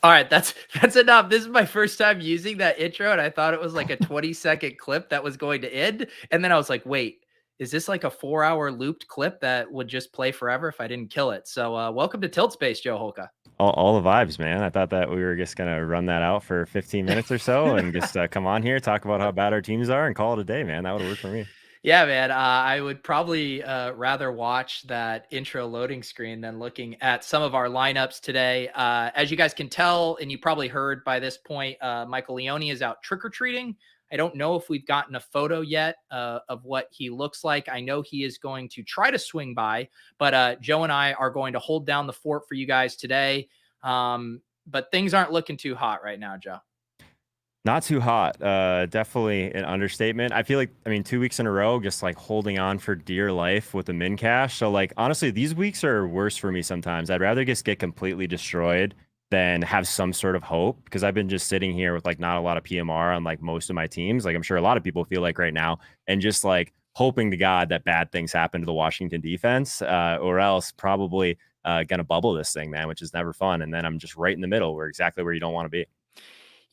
All right, that's enough. This is my first time using that intro, and I thought it was like a 20-second clip that was going to end. And then I was like, wait, is this like a 4-hour looped clip that would just play forever if I didn't kill it? So welcome to Tilt Space, Joe Holka. All the vibes, man. I thought that we were just gonna run that out for 15 minutes or so and just come on here, talk about how bad our teams are, and call it a day, man. That would work for me. Yeah, man. I would probably rather watch that intro loading screen than looking at some of our lineups today. As you guys can tell, and you probably heard by this point, Michael Leone is out trick-or-treating. I don't know if we've gotten a photo yet of what he looks like. I know he is going to try to swing by, but Joe and I are going to hold down the fort for you guys today. But things aren't looking too hot right now, Joe. Not too hot. Definitely an understatement. I feel like, I mean, 2 weeks in a row, just like holding on for dear life with the min cash. So, like, honestly, these weeks are worse for me sometimes. I'd rather just get completely destroyed than have some sort of hope because I've been just sitting here with like not a lot of PMR on like most of my teams. Like, I'm sure a lot of people feel like right now, and just like hoping to God that bad things happen to the Washington defense, or else probably gonna bubble this thing, man, which is never fun. And then I'm just right in the middle, where exactly where you don't want to be.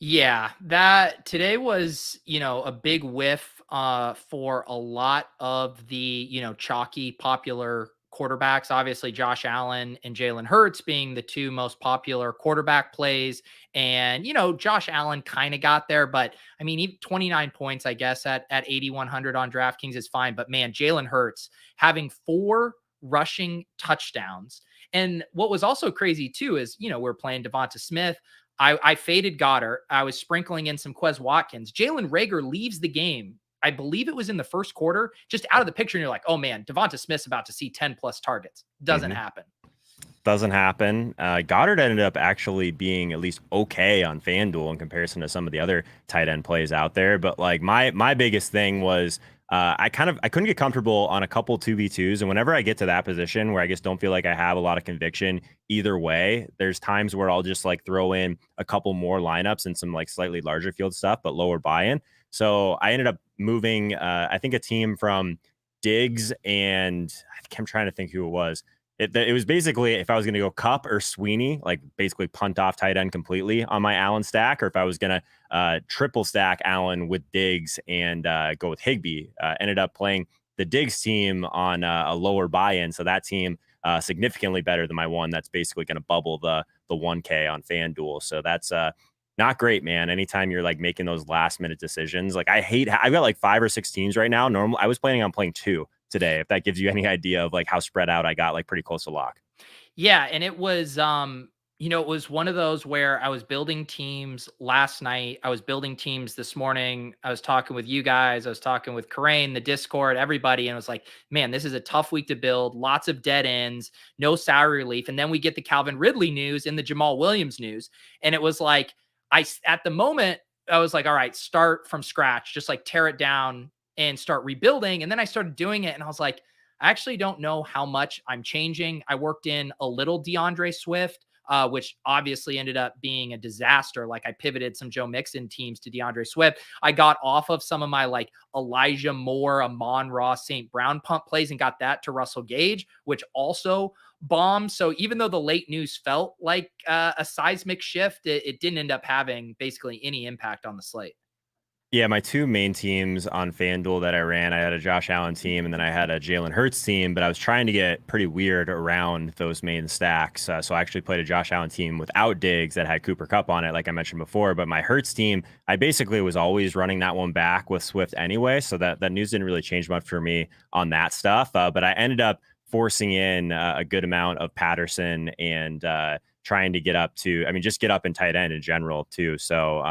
Yeah, that today was, a big whiff for a lot of the, chalky popular quarterbacks. Obviously, Josh Allen and Jalen Hurts being the two most popular quarterback plays. And, Josh Allen kind of got there, but I mean, even 29 points, I guess, at 8,100 on DraftKings is fine. But man, Jalen Hurts having 4 rushing touchdowns. And what was also crazy too is, we're playing Devonta Smith. I faded Goddard. I was sprinkling in some Quez Watkins. Jalen Reagor leaves the game. I believe it was in the first quarter, just out of the picture. And you're like, oh man, Devonta Smith's about to see 10 plus targets. Doesn't Mhm. happen. Doesn't happen. Goddard ended up actually being at least okay on FanDuel in comparison to some of the other tight end plays out there. But like my biggest thing was I couldn't get comfortable on a couple 2v2s. And whenever I get to that position where I just don't feel like I have a lot of conviction either way, there's times where I'll just like throw in a couple more lineups and some like slightly larger field stuff, but lower buy-in. So I ended up moving I think a team from Diggs and I'm trying to think who it was. It was basically if I was going to go Kupp or Sweeney, like basically punt off tight end completely on my Allen stack, or if I was going to triple stack Allen with Diggs and go with Higbee. Ended up playing the Diggs team on a lower buy-in, so that team significantly better than my one that's basically going to bubble the 1K on FanDuel. So that's not great, man. Anytime you're like making those last minute decisions, like I've got like 5 or 6 teams right now. Normally, I was planning on playing 2 today, if that gives you any idea of like how spread out I got, like pretty close to lock. Yeah, and it was it was one of those where I was building teams last night. I was building teams this morning. I was talking with you guys. I was talking with Karain, the Discord, everybody, and it was like, man, this is a tough week to build. Lots of dead ends, no salary relief, and then we get the Calvin Ridley news and the Jamal Williams news, and it was like at the moment I was like, all right, start from scratch, just like tear it down and start rebuilding. And then I started doing it, and I was like, I actually don't know how much I'm changing. I worked in a little DeAndre Swift, which obviously ended up being a disaster. Like I pivoted some Joe Mixon teams to DeAndre Swift. I got off of some of my like Elijah Moore, Amon-Ra, St. Brown pump plays and got that to Russell Gage, which also bombed. So even though the late news felt like a seismic shift, it didn't end up having basically any impact on the slate. Yeah, my 2 main teams on FanDuel that I ran, I had a Josh Allen team and then I had a Jalen Hurts team, but I was trying to get pretty weird around those main stacks. So I actually played a Josh Allen team without Diggs that had Cooper Kupp on it, like I mentioned before. But my Hurts team, I basically was always running that one back with Swift anyway. So that news didn't really change much for me on that stuff. But I ended up forcing in a good amount of Patterson and trying to get up to, I mean, just get up in tight end in general too. So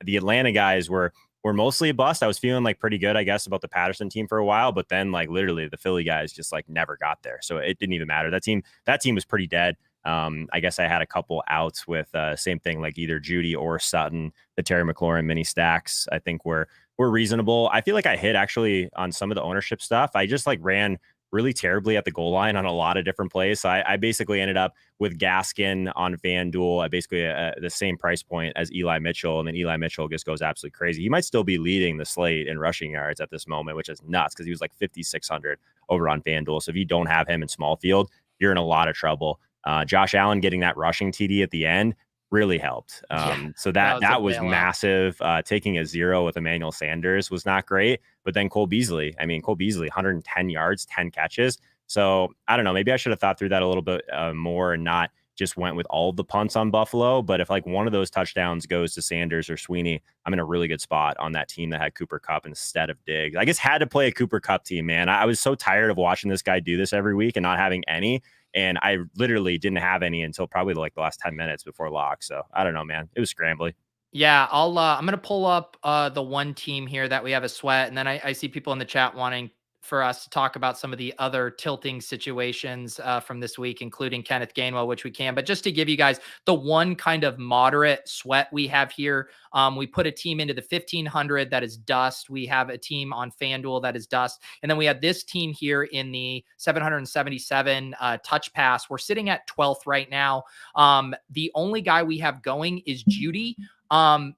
the Atlanta guys were mostly a bust. I was feeling like pretty good, I guess, about the Patterson team for a while, but then like literally the Philly guys just like never got there. So it didn't even matter. That team was pretty dead. I guess I had a couple outs with same thing, like either Judy or Sutton. The Terry McLaurin mini stacks, I think were reasonable. I feel like I hit actually on some of the ownership stuff. I just like ran really terribly at the goal line on a lot of different plays. So I basically ended up with Gaskin on FanDuel, basically the same price point as Eli Mitchell. And then Eli Mitchell just goes absolutely crazy. He might still be leading the slate in rushing yards at this moment, which is nuts because he was like 5,600 over on FanDuel. So if you don't have him in small field, you're in a lot of trouble. Josh Allen getting that rushing TD at the end really helped. Yeah, So that was a that was bailout. massive. Taking a 0 with Emmanuel Sanders was not great. But then Cole Beasley, 110 yards, 10 catches. So I don't know. Maybe I should have thought through that a little bit more and not just went with all the punts on Buffalo. But if like one of those touchdowns goes to Sanders or Sweeney, I'm in a really good spot on that team that had Cooper Kupp instead of Diggs. I just had to play a Cooper Kupp team, man. I was so tired of watching this guy do this every week and not having any. And I literally didn't have any until probably like the last 10 minutes before lock. So I don't know, man. It was scrambly. Yeah, I'm gonna pull up the one team here that we have a sweat, and then I see people in the chat wanting for us to talk about some of the other tilting situations from this week, including Kenneth Gainwell, which we can. But just to give you guys the one kind of moderate sweat we have here, we put a team into the 1500 that is dust. We have a team on FanDuel that is dust, and then we have this team here in the 777 touch pass. We're sitting at 12th right now. The only guy we have going is Judy.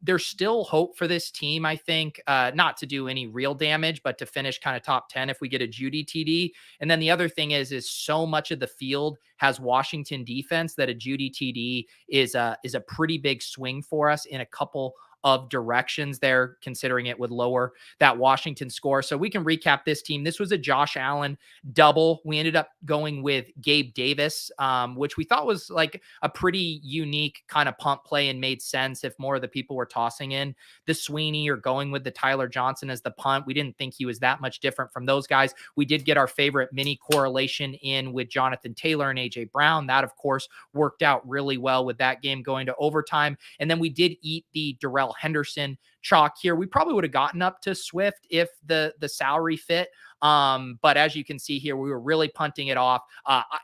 There's still hope for this team, I think, not to do any real damage, but to finish kind of top 10 if we get a Judy TD. And then the other thing is so much of the field has Washington defense that a Judy TD is a pretty big swing for us in a couple of directions there, considering it would lower that Washington score. So we can recap this team. This was a Josh Allen double. We ended up going with Gabe Davis, which we thought was like a pretty unique kind of punt play and made sense if more of the people were tossing in the Sweeney or going with the Tyler Johnson as the punt. We didn't think he was that much different from those guys. We did get our favorite mini correlation in with Jonathan Taylor and AJ Brown. That, of course, worked out really well with that game going to overtime. And then we did eat the Darrell Henderson chalk here. We probably would have gotten up to Swift if the salary fit. But as you can see here, we were really punting it off.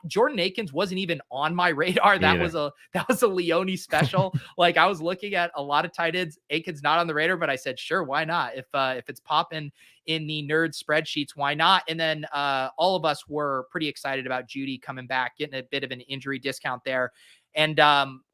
Jordan Akins wasn't even on my radar. That was a Leone special. Like I was looking at a lot of tight ends, Akins not on the radar, but I said, sure, why not? If it's popping in the nerd spreadsheets, why not? And then all of us were pretty excited about Judy coming back, getting a bit of an injury discount there. And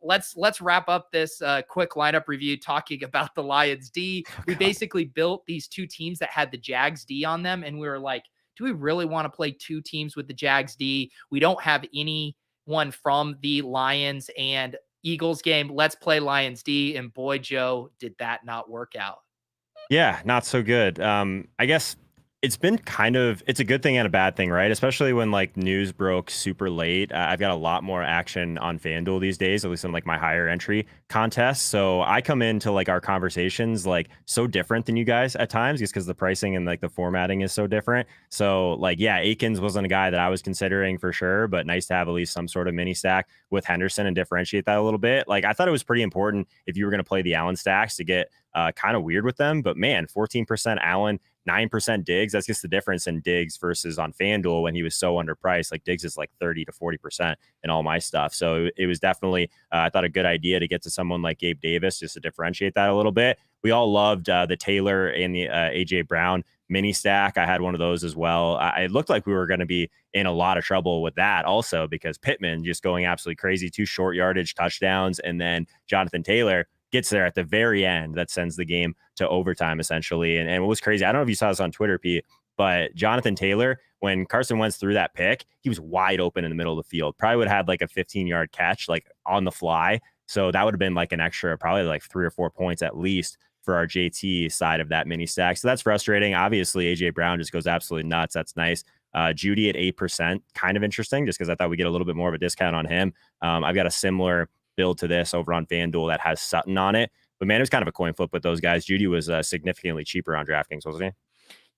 let's wrap up this quick lineup review talking about the Lions D. We basically built these two teams that had the Jags D on them, and we were like, do we really want to play two teams with the Jags D? We don't have anyone from the Lions and Eagles game. Let's play Lions D. And boy, Joe, did that not work out. Yeah, not so good. I guess it's been it's a good thing and a bad thing, right? Especially when like news broke super late. I've got a lot more action on FanDuel these days, at least in like my higher entry contests. So I come into like our conversations like so different than you guys at times just because the pricing and like the formatting is so different. So like, yeah, Akins wasn't a guy that I was considering for sure, but nice to have at least some sort of mini stack with Henderson and differentiate that a little bit. Like I thought it was pretty important if you were going to play the Allen stacks to get kind of weird with them, but man, 14% Allen, 9% Diggs. That's just the difference in Diggs versus on FanDuel when he was so underpriced. Like Diggs is like 30 to 40% in all my stuff. So it was definitely, I thought, a good idea to get to someone like Gabe Davis just to differentiate that a little bit. We all loved the Taylor and the AJ Brown mini stack. I had one of those as well. It looked like we were going to be in a lot of trouble with that also because Pittman just going absolutely crazy, 2 short yardage touchdowns. And then Jonathan Taylor gets there at the very end that sends the game to overtime essentially. And what was crazy, I don't know if you saw this on Twitter, Pete, but Jonathan Taylor, when Carson Wentz threw that pick, he was wide open in the middle of the field. Probably would have had like a 15-yard catch like on the fly. So that would have been like an extra, probably like 3 or 4 points at least for our JT side of that mini stack. So that's frustrating. Obviously, AJ Brown just goes absolutely nuts. That's nice. Judy at 8%, kind of interesting just because I thought we get a little bit more of a discount on him. I've got a similar build to this over on FanDuel that has Sutton on it. But man, it was kind of a coin flip with those guys. Judy was significantly cheaper on DraftKings, wasn't he?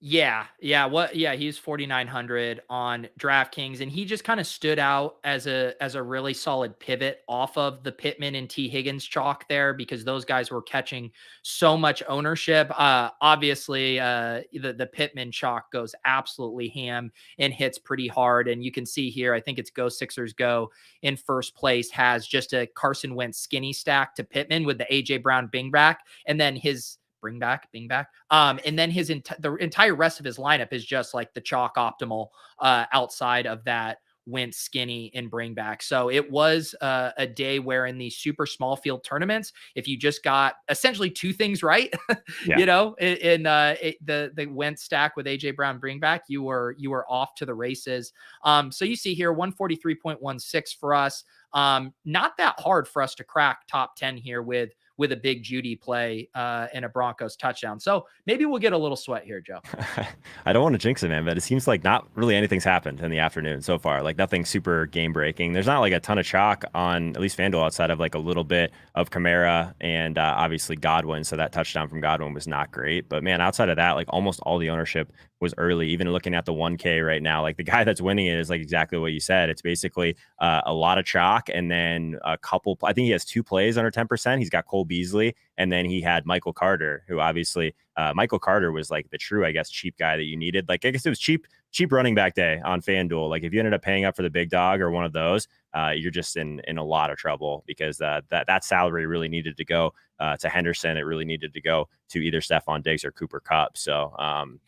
Yeah. He's 4,900 on DraftKings, and he just kind of stood out as a really solid pivot off of the Pittman and T Higgins chalk there because those guys were catching so much ownership. Obviously, the Pittman chalk goes absolutely ham and hits pretty hard, and you can see here. I think it's Go Sixers Go in first place has just a Carson Wentz skinny stack to Pittman with the AJ Brown bing back, and then his bing back. And then the entire rest of his lineup is just like the chalk optimal outside of that went skinny in bring back. So it was a day where in these super small field tournaments, if you just got essentially two things right, Yeah. the Wentz stack with AJ Brown bring back, you were off to the races. So you see here 143.16 for us. Not that hard for us to crack top 10 here with a big Judy play and a Broncos touchdown. So maybe we'll get a little sweat here, Joe. I don't want to jinx it, man, but it seems like not really anything's happened in the afternoon so far. Like nothing super game breaking. There's not like a ton of chalk on at least FanDuel outside of like a little bit of Kamara and obviously Godwin. So that touchdown from Godwin was not great. But man, outside of that, like almost all the ownership was early. Even looking at the 1K right now, like the guy that's winning it is like exactly what you said. It's basically a lot of chalk and then a couple. I think he has 2 plays under 10%. He's got Cole Beasley and then he had Michael Carter, who obviously Michael Carter was like the true, I guess, cheap guy that you needed. Like I guess it was cheap running back day on FanDuel. Like if you ended up paying up for the big dog or one of those, you're just in a lot of trouble because that salary really needed to go to Henderson. It really needed to go to either Stephon Diggs or Cooper Kupp. So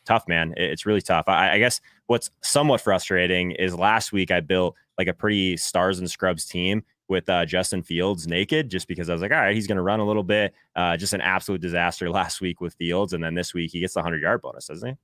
tough, man. It's really tough. I guess what's somewhat frustrating is last week I built like a pretty stars and scrubs team with Justin Fields naked, just because I was like, all right, he's going to run a little bit. Just an absolute disaster last week with Fields. And then this week he gets the 100-yard bonus, doesn't he?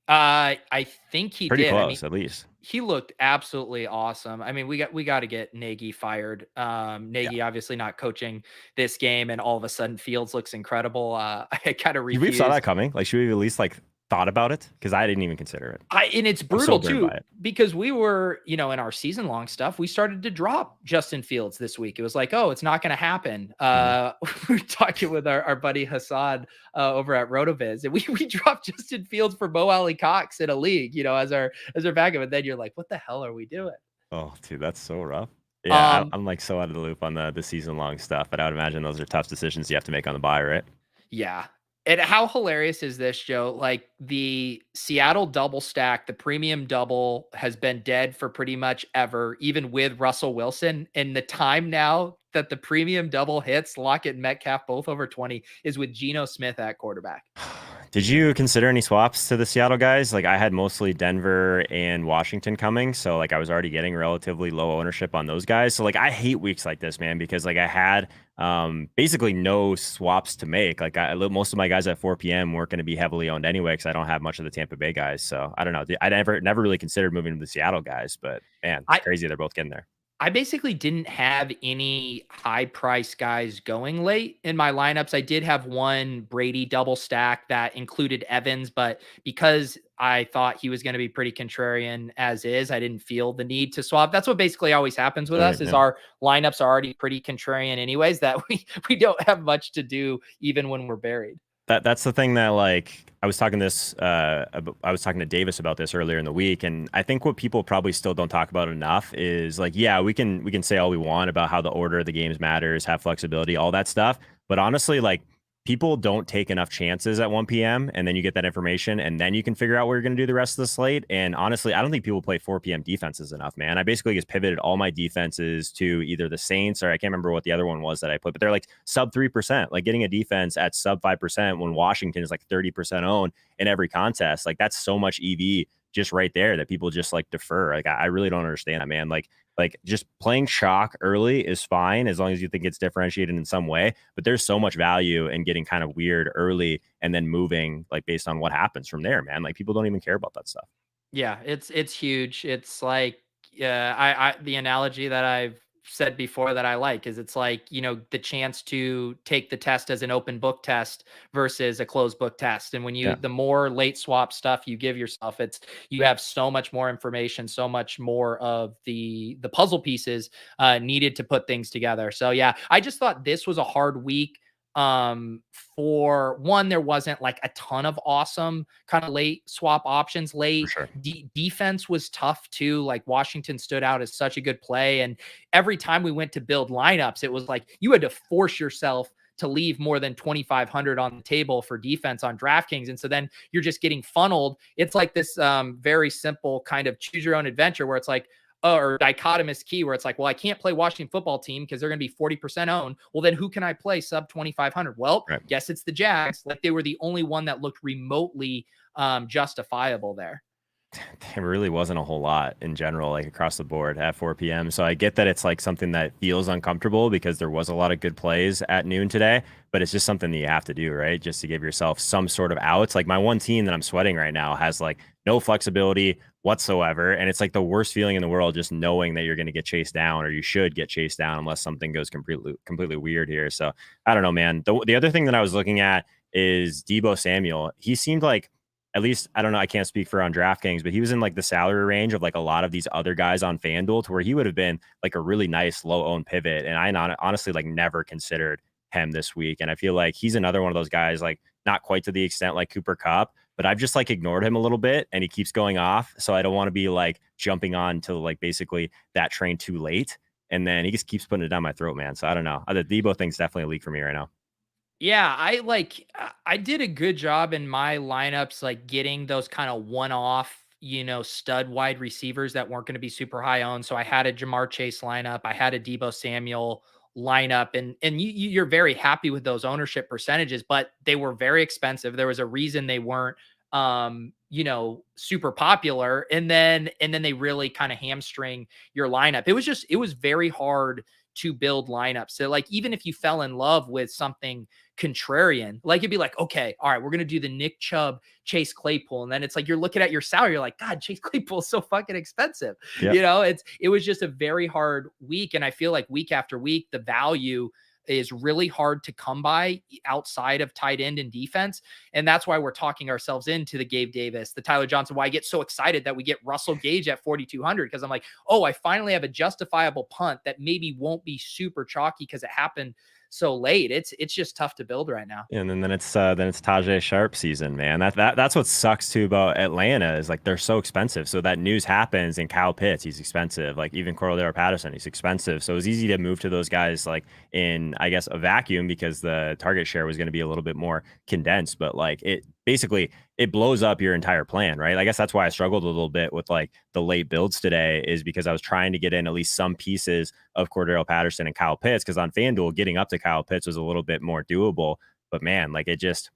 I think he pretty did. close, at least. He looked absolutely awesome. I mean, we got to get Nagy fired. Nagy obviously not coaching this game, and all of a sudden Fields looks incredible. I kind of refuse. We saw that coming. Like, should we at least like thought about it? Because I didn't even consider it. And it's brutal too, because we were, in our season long stuff, we started to drop Justin Fields this week. It was like, oh, it's not going to happen. We were talking with our buddy Hassan over at RotoViz, and we dropped Justin Fields for Mo Alley Cox in a league, as our backup. And then you're like, what the hell are we doing? Oh, dude, that's so rough. Yeah, I'm like so out of the loop on the season long stuff, but I would imagine those are tough decisions you have to make on the buy, right? Yeah. And how hilarious is this, Joe? Like the Seattle double stack, the premium double has been dead for pretty much ever, even with Russell Wilson. And the time now that the premium double hits, Lockett and Metcalf both over 20, is with Geno Smith at quarterback. Did you consider any swaps to the Seattle guys? Like I had mostly Denver and Washington coming. So like I was already getting relatively low ownership on those guys. So like I hate weeks like this, man, because like I had basically no swaps to make. Like most of my guys at 4 p.m. weren't going to be heavily owned anyway because I don't have much of the Tampa Bay guys. So I don't know. I never really considered moving to the Seattle guys, but man, it's crazy they're both getting there. I basically didn't have any high price guys going late in my lineups. I did have one Brady double stack that included Evans, but because I thought he was going to be pretty contrarian as is, I didn't feel the need to swap. That's what basically always happens with us is our lineups are already pretty contrarian anyways, that we don't have much to do even when we're buried. That's the thing that like I was talking to Davis about this earlier in the week, and I think what people probably still don't talk about enough is like, yeah, we can say all we want about how the order of the games matters, have flexibility, all that stuff, but honestly, like people don't take enough chances at 1 p.m. and then you get that information and then you can figure out what you're going to do the rest of the slate. And honestly, I don't think people play 4 p.m. defenses enough, man. I basically just pivoted all my defenses to either the Saints or I can't remember what the other one was that I put, but they're like sub 3%, like getting a defense at sub 5% when Washington is like 30% owned in every contest. Like that's so much EV just right there that people just like defer. Like I really don't understand that, man. Like just playing chalk early is fine as long as you think it's differentiated in some way. But there's so much value in getting kind of weird early and then moving like based on what happens from there, man. Like people don't even care about that stuff. Yeah, it's huge. It's like I the analogy that I've said before that I like is it's like, the chance to take the test as an open book test versus a closed book test. And when the more late swap stuff you give yourself, you have so much more information, so much more of the puzzle pieces needed to put things together. So yeah, I just thought this was a hard week. For one, there wasn't like a ton of awesome kind of late swap options. Late sure. Defense was tough too. Like Washington stood out as such a good play. And every time we went to build lineups, it was like you had to force yourself to leave more than 2,500 on the table for defense on DraftKings. And so then you're just getting funneled. It's like this very simple kind of choose your own adventure where it's like, or dichotomous key where it's like, well, I can't play Washington football team because they're going to be 40% owned. Well, then who can I play sub 2,500? Well, guess it's the Jags. Like they were the only one that looked remotely justifiable there. there really wasn't a whole lot in general, like across the board at 4 p.m. So I get that it's like something that feels uncomfortable because there was a lot of good plays at noon today, but it's just something that you have to do, right? Just to give yourself some sort of outs. Like my one team that I'm sweating right now has like no flexibility whatsoever. And it's like the worst feeling in the world just knowing that you're going to get chased down or you should get chased down unless something goes completely weird here. So I don't know, man. The other thing that I was looking at is Debo Samuel. He seemed like, at least I don't know, I can't speak for on DraftKings, but he was in like the salary range of like a lot of these other guys on FanDuel to where he would have been like a really nice low owned pivot. And honestly like never considered him this week. And I feel like he's another one of those guys, like not quite to the extent like Cooper Kupp, but I've just like ignored him a little bit and he keeps going off. So I don't want to be like jumping on to like basically that train too late. And then he just keeps putting it down my throat, man. So I don't know. The Debo thing's definitely a leak for me right now. Yeah, I did a good job in my lineups, like getting those kind of one-off, stud wide receivers that weren't going to be super high owned. So I had a Jamar Chase lineup, I had a Debo Samuel lineup, and you're very happy with those ownership percentages, but they were very expensive. There was a reason they weren't super popular, and then they really kind of hamstring your lineup. It was very hard to build lineups. So like even if you fell in love with something contrarian, like it'd be like, okay, all right, we're gonna do the Nick Chubb, Chase Claypool, and then it's like you're looking at your salary, you're like, God, Chase Claypool is so fucking expensive. Yep. It was just a very hard week, and I feel like week after week, the value is really hard to come by outside of tight end and defense. And that's why we're talking ourselves into the Gabe Davis, the Tyler Johnson. Why I get so excited that we get Russell Gage at 4,200, because I'm like, oh, I finally have a justifiable punt that maybe won't be super chalky because it happened so late. It's just tough to build right now. And then it's Tajay Sharp season, man. That's what sucks too about Atlanta is like they're so expensive. So that news happens and Kyle Pitts, he's expensive. Like even Cordarrelle Patterson, he's expensive. So it's easy to move to those guys like in I guess a vacuum because the target share was going to be a little bit more condensed. But like it basically it blows up your entire plan, right? I guess that's why I struggled a little bit with like the late builds today is because I was trying to get in at least some pieces of Cordarrelle Patterson and Kyle Pitts because on FanDuel getting up to Kyle Pitts was a little bit more doable. But man, like it just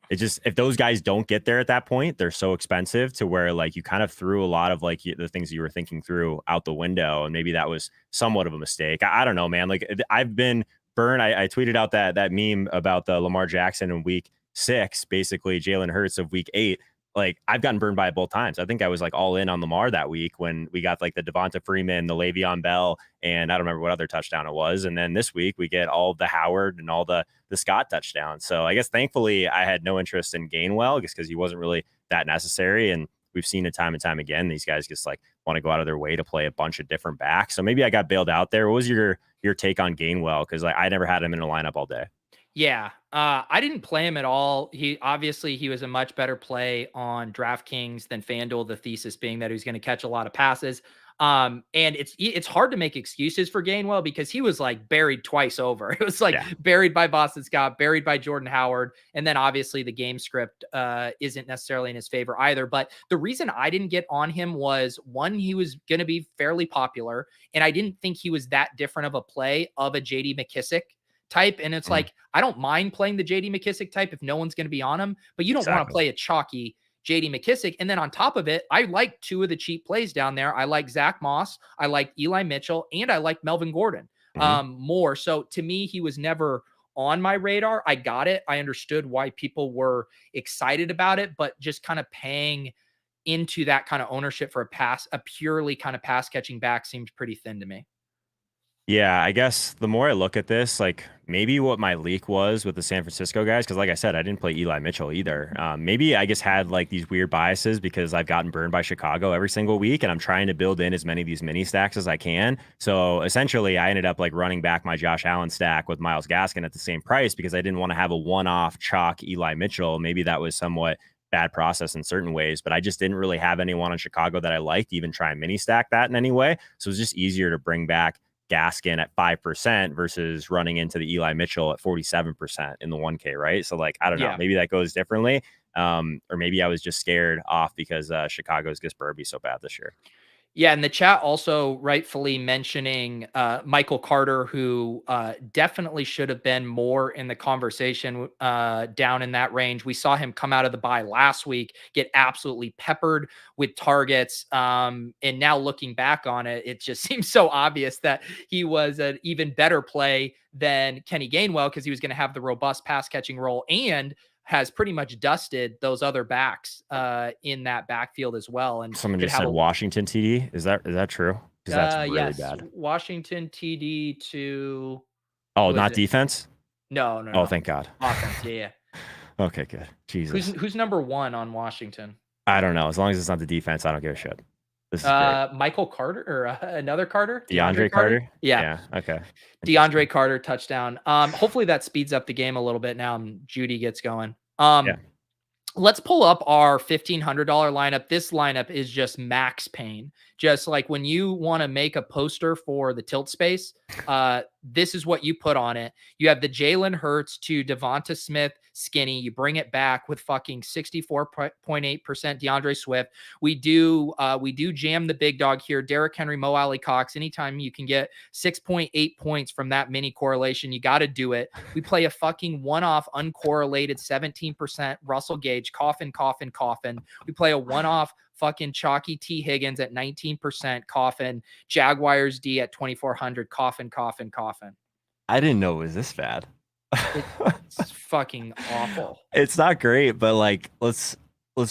if those guys don't get there at that point, they're so expensive to where like you kind of threw a lot of like the things you were thinking through out the window, and maybe that was somewhat of a mistake. I don't know, man. Like I've been burned. I tweeted out that meme about the Lamar Jackson in week 6, basically Jalen Hurts of week 8. Like I've gotten burned by it both times. I think I was like all in on Lamar that week when we got like the Devonta Freeman, the Le'Veon Bell, and I don't remember what other touchdown it was. And then this week we get all the Howard and all the Scott touchdowns. So I guess thankfully I had no interest in Gainwell just because he wasn't really that necessary. And we've seen it time and time again. These guys just like want to go out of their way to play a bunch of different backs. So maybe I got bailed out there. What was your take on Gainwell? Because like I never had him in a lineup all day. Yeah, I didn't play him at all. He was a much better play on DraftKings than FanDuel. The thesis being that he was going to catch a lot of passes. And it's hard to make excuses for Gainwell because he was like buried twice over. It was like buried by Boston Scott, buried by Jordan Howard, and then obviously the game script isn't necessarily in his favor either. But the reason I didn't get on him was one, he was going to be fairly popular, and I didn't think he was that different of a play of a JD McKissick type. And it's like, I don't mind playing the JD McKissick type if no one's going to be on him, but you don't want to play a chalky JD McKissick. And then on top of it, I like two of the cheap plays down there. I like Zach Moss, I like Eli Mitchell, and I like Melvin Gordon more. So to me, he was never on my radar. I got it. I understood why people were excited about it, but just kind of paying into that kind of ownership for a purely kind of pass catching back seems pretty thin to me. Yeah, I guess the more I look at this, like maybe what my leak was with the San Francisco guys, because like I said, I didn't play Eli Mitchell either. Maybe I just had like these weird biases because I've gotten burned by Chicago every single week, and I'm trying to build in as many of these mini stacks as I can. So essentially, I ended up like running back my Josh Allen stack with Myles Gaskin at the same price because I didn't want to have a one-off chalk Eli Mitchell. Maybe that was somewhat bad process in certain ways, but I just didn't really have anyone in Chicago that I liked to even try and mini stack that in any way. So it was just easier to bring back Gaskin at 5% versus running into the Eli Mitchell at 47% in the 1K, right? So like, I don't know, maybe that goes differently. Or maybe I was just scared off because Chicago's just Burby so bad this year. Yeah, and the chat also rightfully mentioning Michael Carter, who definitely should have been more in the conversation down in that range. We saw him come out of the bye last week, get absolutely peppered with targets. And now looking back on it, it just seems so obvious that he was an even better play than Kenny Gainwell because he was going to have the robust pass catching role and has pretty much dusted those other backs in that backfield as well, and Someone could just have said a Washington TD. Is that true? Because that's really yes, bad. Washington TD to Oh, who is not it? defense. No, no, Oh, no. thank God. Offense. Yeah, yeah. Okay, good. Jesus. Who's number one on Washington? I don't know. As long as it's not the defense, I don't give a shit. This is great. Michael Carter or another Carter? DeAndre DeAndre Carter? Carter. Yeah. Yeah. Okay. DeAndre Interesting. Carter touchdown. Hopefully that speeds up the game a little bit now and Judy gets going. Yeah. Let's pull up our $1,500 lineup. This lineup is just max pain. Just like when you want to make a poster for the tilt space, this is what you put on it. You have the Jalen Hurts to Devonta Smith skinny. You bring it back with fucking 64.8% DeAndre Swift. We do jam the big dog here. Derrick Henry, Mo Alley Cox. Anytime you can get 6.8 points from that mini correlation, you got to do it. We play a fucking one-off uncorrelated 17% Russell Gage, coffin, coffin, coffin. We play a one-off fucking chalky T Higgins at 19% coffin, Jaguars D at 2,400 coffin, coffin, coffin. I didn't know it was this bad. It's fucking awful. It's not great, but like let's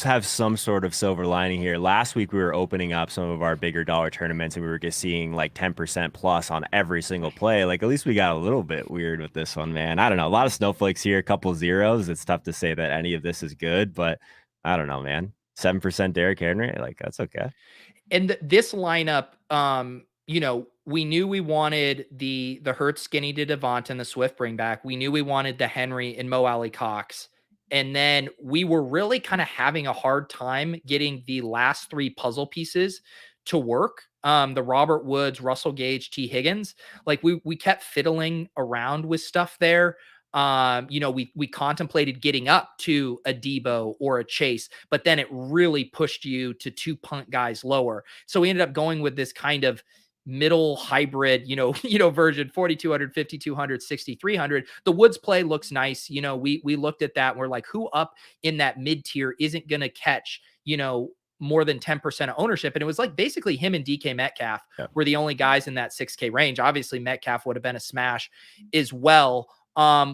have some sort of silver lining here. Last week we were opening up some of our bigger dollar tournaments and we were just seeing like 10% plus on every single play. Like at least we got a little bit weird with this one, man. I don't know. A lot of snowflakes here, a couple zeros. It's tough to say that any of this is good, but I don't know, man. 7% Derrick Henry, like that's okay. And this lineup, we knew we wanted the Hurts skinny to Devonta and the Swift bring back. We knew we wanted the Henry and Mo Alley Cox. And then we were really kind of having a hard time getting the last three puzzle pieces to work. The Robert Woods, Russell Gage, T. Higgins. Like we kept fiddling around with stuff there. We contemplated getting up to a Debo or a Chase, but then it really pushed you to two punt guys lower. So we ended up going with this kind of middle hybrid, version 4,200, 5,200, 6,300. The Woods play looks nice. We looked at that and we're like, who up in that mid tier isn't going to catch, more than 10% of ownership. And it was like basically him and DK Metcalf were the only guys in that 6K range. Obviously Metcalf would have been a smash as well.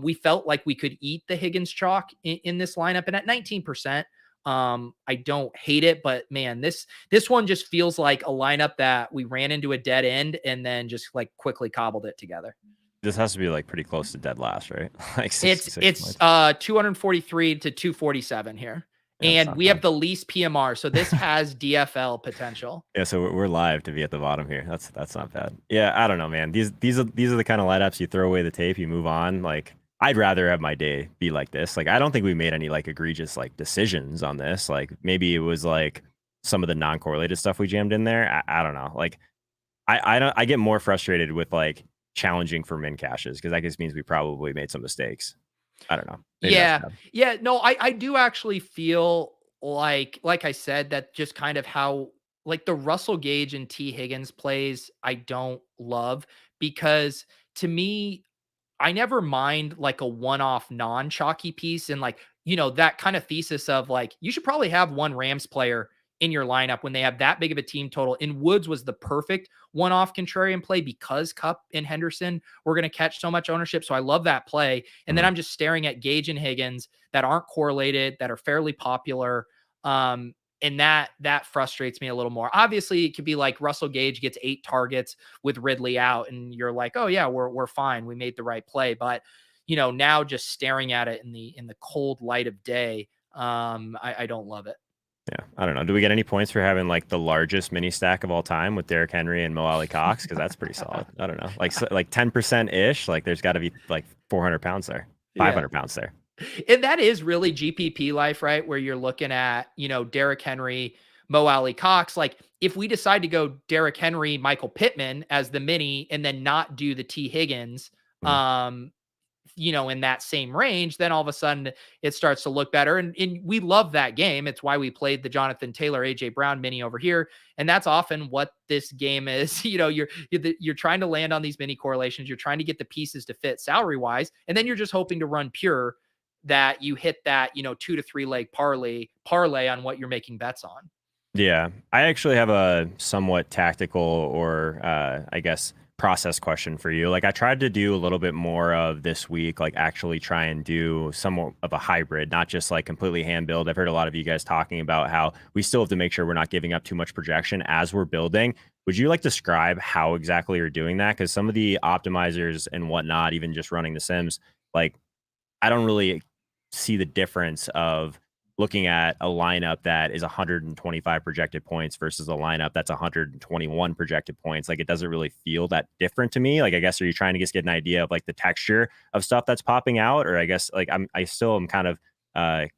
We felt like we could eat the Higgins chalk in this lineup. And at 19%, I don't hate it, but man, this one just feels like a lineup that we ran into a dead end and then just like quickly cobbled it together. This has to be like pretty close to dead last, right? Like It's 243 to 247 here. Yeah, And we have the least PMR, so this has DFL potential. Yeah, so we're live to be at the bottom here. That's not bad. Yeah, I don't know, man. These are the kind of lineups you throw away the tape, you move on. Like I'd rather have my day be like this. Like I don't think we made any like egregious like decisions on this. Like maybe it was like some of the non-correlated stuff we jammed in there. I don't know. Like I get more frustrated with like challenging for min caches because that just means we probably made some mistakes. I don't know. Maybe Yeah. No, I do actually feel like I said, that just kind of how like the Russell Gage and T Higgins plays, I don't love because to me, I never mind like a one-off non-chalky piece and like, that kind of thesis of like, you should probably have one Rams player in your lineup when they have that big of a team total. And Woods was the perfect one-off contrarian play because Kupp and Henderson were going to catch so much ownership. So I love that play. And then I'm just staring at Gage and Higgins that aren't correlated, that are fairly popular. And that frustrates me a little more. Obviously, it could be like Russell Gage gets 8 targets with Ridley out, and you're like, oh yeah, we're fine. We made the right play. But now just staring at it in the cold light of day, I don't love it. Yeah, I don't know. Do we get any points for having like the largest mini stack of all time with Derrick Henry and Mo Alley Cox? Because that's pretty solid. I don't know, like 10% ish. Like there's got to be like 400 pounds there, 500 pounds there. And that is really GPP life, right? Where you're looking at, Derrick Henry, Mo Alley Cox. Like if we decide to go Derrick Henry, Michael Pittman as the mini and then not do the T Higgins, in that same range, then all of a sudden it starts to look better. And we love that game. It's why we played the Jonathan Taylor, AJ Brown mini over here. And that's often what this game is. You're trying to land on these mini correlations. You're trying to get the pieces to fit salary wise. And then you're just hoping to run pure that you hit that, 2 to 3 leg parlay on what you're making bets on. Yeah, I actually have a somewhat tactical or I guess process question for you. Like I tried to do a little bit more of this week, like actually try and do somewhat of a hybrid, not just like completely hand build. I've heard a lot of you guys talking about how we still have to make sure we're not giving up too much projection as we're building. Would you like describe how exactly you're doing that? Because some of the optimizers and whatnot, even just running the Sims, like I don't really see the difference of looking at a lineup that is 125 projected points versus a lineup that's 121 projected points. Like it doesn't really feel that different to me. Like I guess, are you trying to just get an idea of like the texture of stuff that's popping out? Or I guess like I still am kind of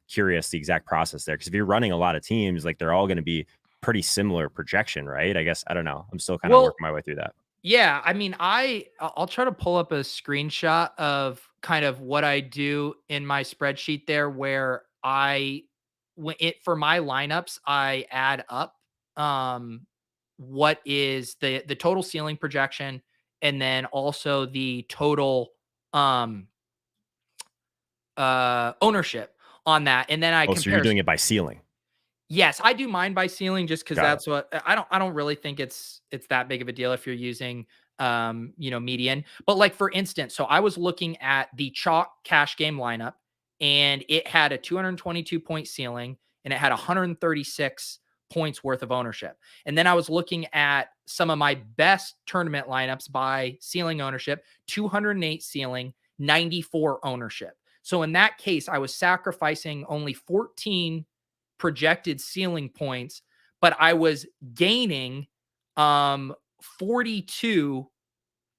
curious the exact process there. Because if you're running a lot of teams, like they're all going to be pretty similar projection, right? I guess I don't know. I'm still kind of working my way through that. Yeah, I mean, I'll try to pull up a screenshot of kind of what I do in my spreadsheet there, where for my lineups, I add up what is the total ceiling projection, and then also the total ownership on that, and then I Oh, so you're compare. doing it by ceiling. Yes, I do mine by ceiling just because Got it. that's what I don't really think it's that big of a deal if you're using median. But like for instance, so I was looking at the chalk cash game lineup, and it had a 222 point ceiling and it had 136 points worth of ownership. And then I was looking at some of my best tournament lineups by ceiling ownership, 208 ceiling, 94 ownership. So in that case, I was sacrificing only 14 projected ceiling points, but I was gaining 42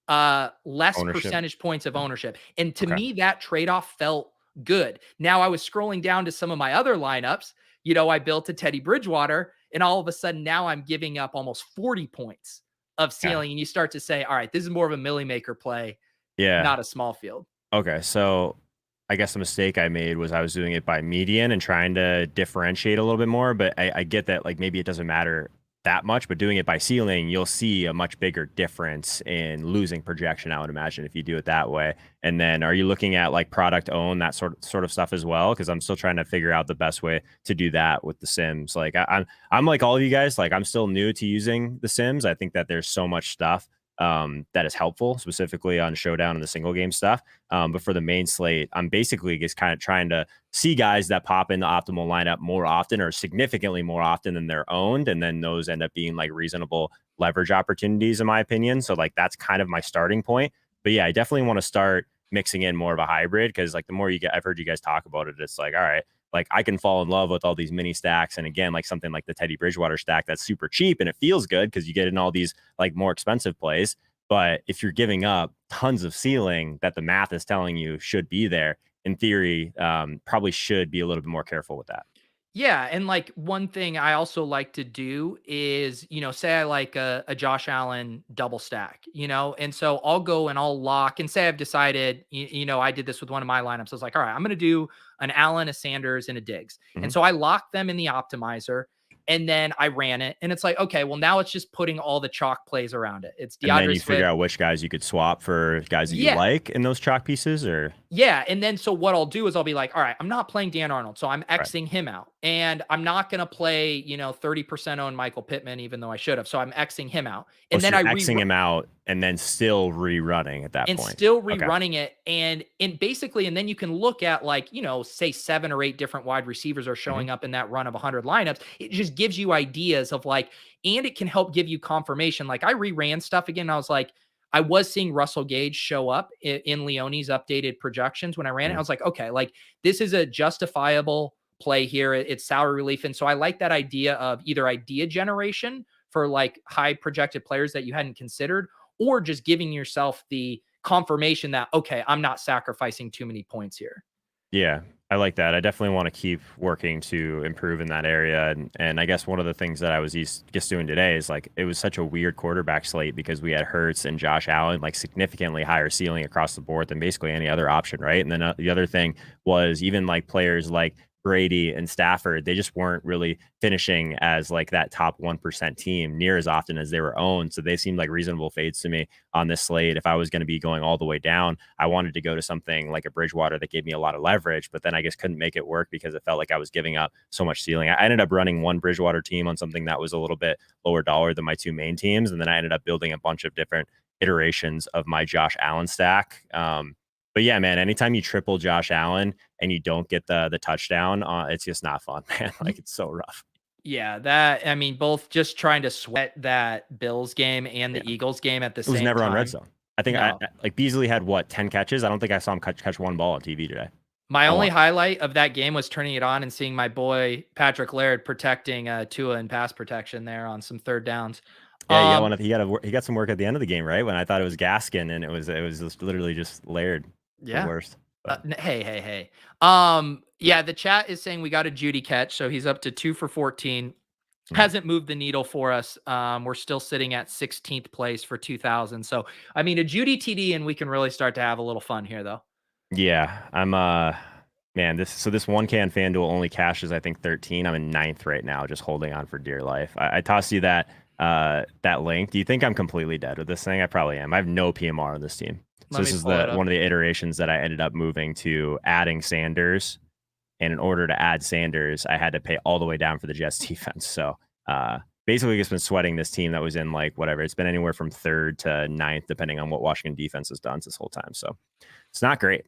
less Ownership. percentage points of ownership. And to me, that trade-off felt good. Now I was scrolling down to some of my other lineups. I built a Teddy Bridgewater, and all of a sudden now I'm giving up almost 40 points of ceiling. And you start to say, all right, this is more of a milli maker play, not a small field. Okay, so I guess the mistake I made was I was doing it by median and trying to differentiate a little bit more, but I get that like maybe it doesn't matter that much, but doing it by ceiling, you'll see a much bigger difference in losing projection, I would imagine, if you do it that way. And then are you looking at like product own, that sort of stuff as well? Because I'm still trying to figure out the best way to do that with the Sims. Like I'm like all of you guys, like I'm still new to using the Sims. I think that there's so much stuff that is helpful, specifically on Showdown and the single game stuff. But for the main slate, I'm basically just kind of trying to see guys that pop in the optimal lineup more often or significantly more often than they're owned. And then those end up being like reasonable leverage opportunities, in my opinion. So like that's kind of my starting point. But yeah, I definitely want to start mixing in more of a hybrid because like the more you get, I've heard you guys talk about it, it's like, all right, like I can fall in love with all these mini stacks. And again, like something like the Teddy Bridgewater stack that's super cheap and it feels good because you get in all these like more expensive plays. But if you're giving up tons of ceiling that the math is telling you should be there, in theory, probably should be a little bit more careful with that. Yeah, and like one thing I also like to do is, say I like a Josh Allen double stack, and so I'll go and I'll lock and say I've decided, I did this with one of my lineups. I was like, all right, I'm going to do an Allen, a Sanders, and a Diggs. And so I locked them in the optimizer. And then I ran it, and it's like, okay, well, now it's just putting all the chalk plays around it. It's And then DeAndre you figure Swift. out which guys you could swap for guys that you like in those chalk pieces, or Yeah. And then so what I'll do is I'll be like, all right, I'm not playing Dan Arnold. So I'm Xing him out. And I'm not going to play, 30% on Michael Pittman, even though I should have. So I'm Xing him out. And then you're Xing him out and then still rerunning at that point. And still rerunning it. And basically, and then you can look at like, say 7 or 8 different wide receivers are showing up in that run of 100 lineups. It just gives you ideas of like, and it can help give you confirmation. Like I reran stuff again. I was like, I was seeing Russell Gage show up in Leone's updated projections when I ran it. I was like, okay, like this is a justifiable play here. It's salary relief. And so I like that idea of either idea generation for like high projected players that you hadn't considered, or just giving yourself the confirmation that, okay, I'm not sacrificing too many points here. Yeah. I like that. I definitely want to keep working to improve in that area. And I guess one of the things that I was just doing today is like it was such a weird quarterback slate because we had Hurts and Josh Allen, like significantly higher ceiling across the board than basically any other option, right? And then the other thing was even like players like Brady and Stafford, they just weren't really finishing as like that top 1% team near as often as they were owned. So they seemed like reasonable fades to me on this slate. If I was going to be going all the way down, I wanted to go to something like a Bridgewater that gave me a lot of leverage, but then I guess couldn't make it work because it felt like I was giving up so much ceiling. I ended up running one Bridgewater team on something that was a little bit lower dollar than my two main teams. And then I ended up building a bunch of different iterations of my Josh Allen stack. But yeah, man, anytime you triple Josh Allen and you don't get the touchdown, it's just not fun, man. Like it's so rough. Yeah, that I mean, both just trying to sweat that Bills game and Yeah. the Eagles game at the It was same never on red time. zone. I think No. like Beasley had what, 10 catches? I don't think I saw him catch one ball on TV today. My I only want. highlight of that game was turning it on and seeing my boy Patrick Laird protecting Tua in pass protection there on some third downs. Yeah, you got Um, one. He got some work at the end of the game, right? When I thought it was Gaskin, and it was just literally just Laird, the yeah. worst. But Hey, hey, hey. Yeah, the chat is saying we got a Judy catch, so he's up to 2 for 14. mhm. Hasn't moved the needle for us. We're still sitting at 16th place for 2000. So, I mean, a Judy TD, and we can really start to have a little fun here, though. Yeah, I'm man, this 1K on FanDuel only cashes I think 13. I'm in ninth right now, just holding on for dear life. I tossed you that link. Do you think I'm completely dead with this thing? I probably am. I have no PMR on this team. So Let this me is pull the it up. one of the iterations that I ended up moving to adding Sanders. And in order to add Sanders, I had to pay all the way down for the Jets defense. So basically just been sweating this team that was in like whatever. It's been anywhere from third to ninth, depending on what Washington defense has done this whole time. So it's not great.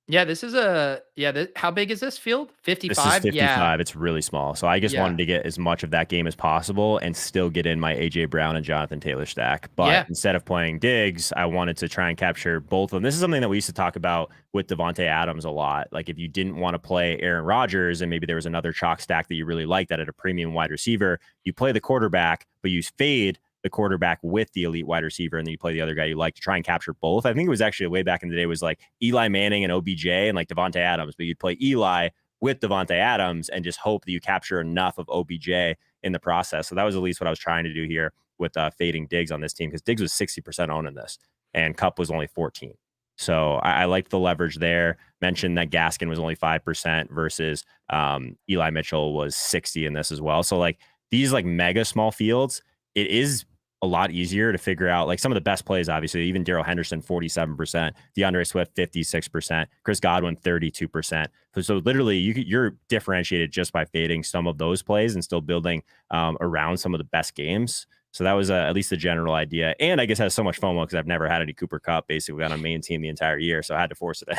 Yeah, this is how big is this field? This is 55? Yeah. 55. It's really small. So I just wanted Yeah. to get as much of that game as possible and still get in my AJ Brown and Jonathan Taylor stack. But Yeah. instead of playing Diggs, I wanted to try and capture both of them. This is something that we used to talk about with Davante Adams a lot. Like if you didn't want to play Aaron Rodgers and maybe there was another chalk stack that you really liked that had a premium wide receiver, you play the quarterback, but you fade the quarterback with the elite wide receiver, and then you play the other guy you like to try and capture both. I think it was actually way back in the day was like Eli Manning and OBJ and like Davante Adams, but you'd play Eli with Davante Adams and just hope that you capture enough of OBJ in the process. So that was at least what I was trying to do here with fading Diggs on this team because Diggs was 60% owned in this and Kupp was only 14. So I liked the leverage there. Mentioned that Gaskin was only 5% versus Eli Mitchell was 60 in this as well. So like these like mega small fields, it is a lot easier to figure out like some of the best plays, obviously, even Darrell Henderson, 47%, DeAndre Swift, 56%, Chris Godwin, 32%. So literally you're differentiated just by fading some of those plays and still building around some of the best games. So that was at least the general idea. And I guess I had so much FOMO because I've never had any Cooper Kupp basically on a main team the entire year. So I had to force it in.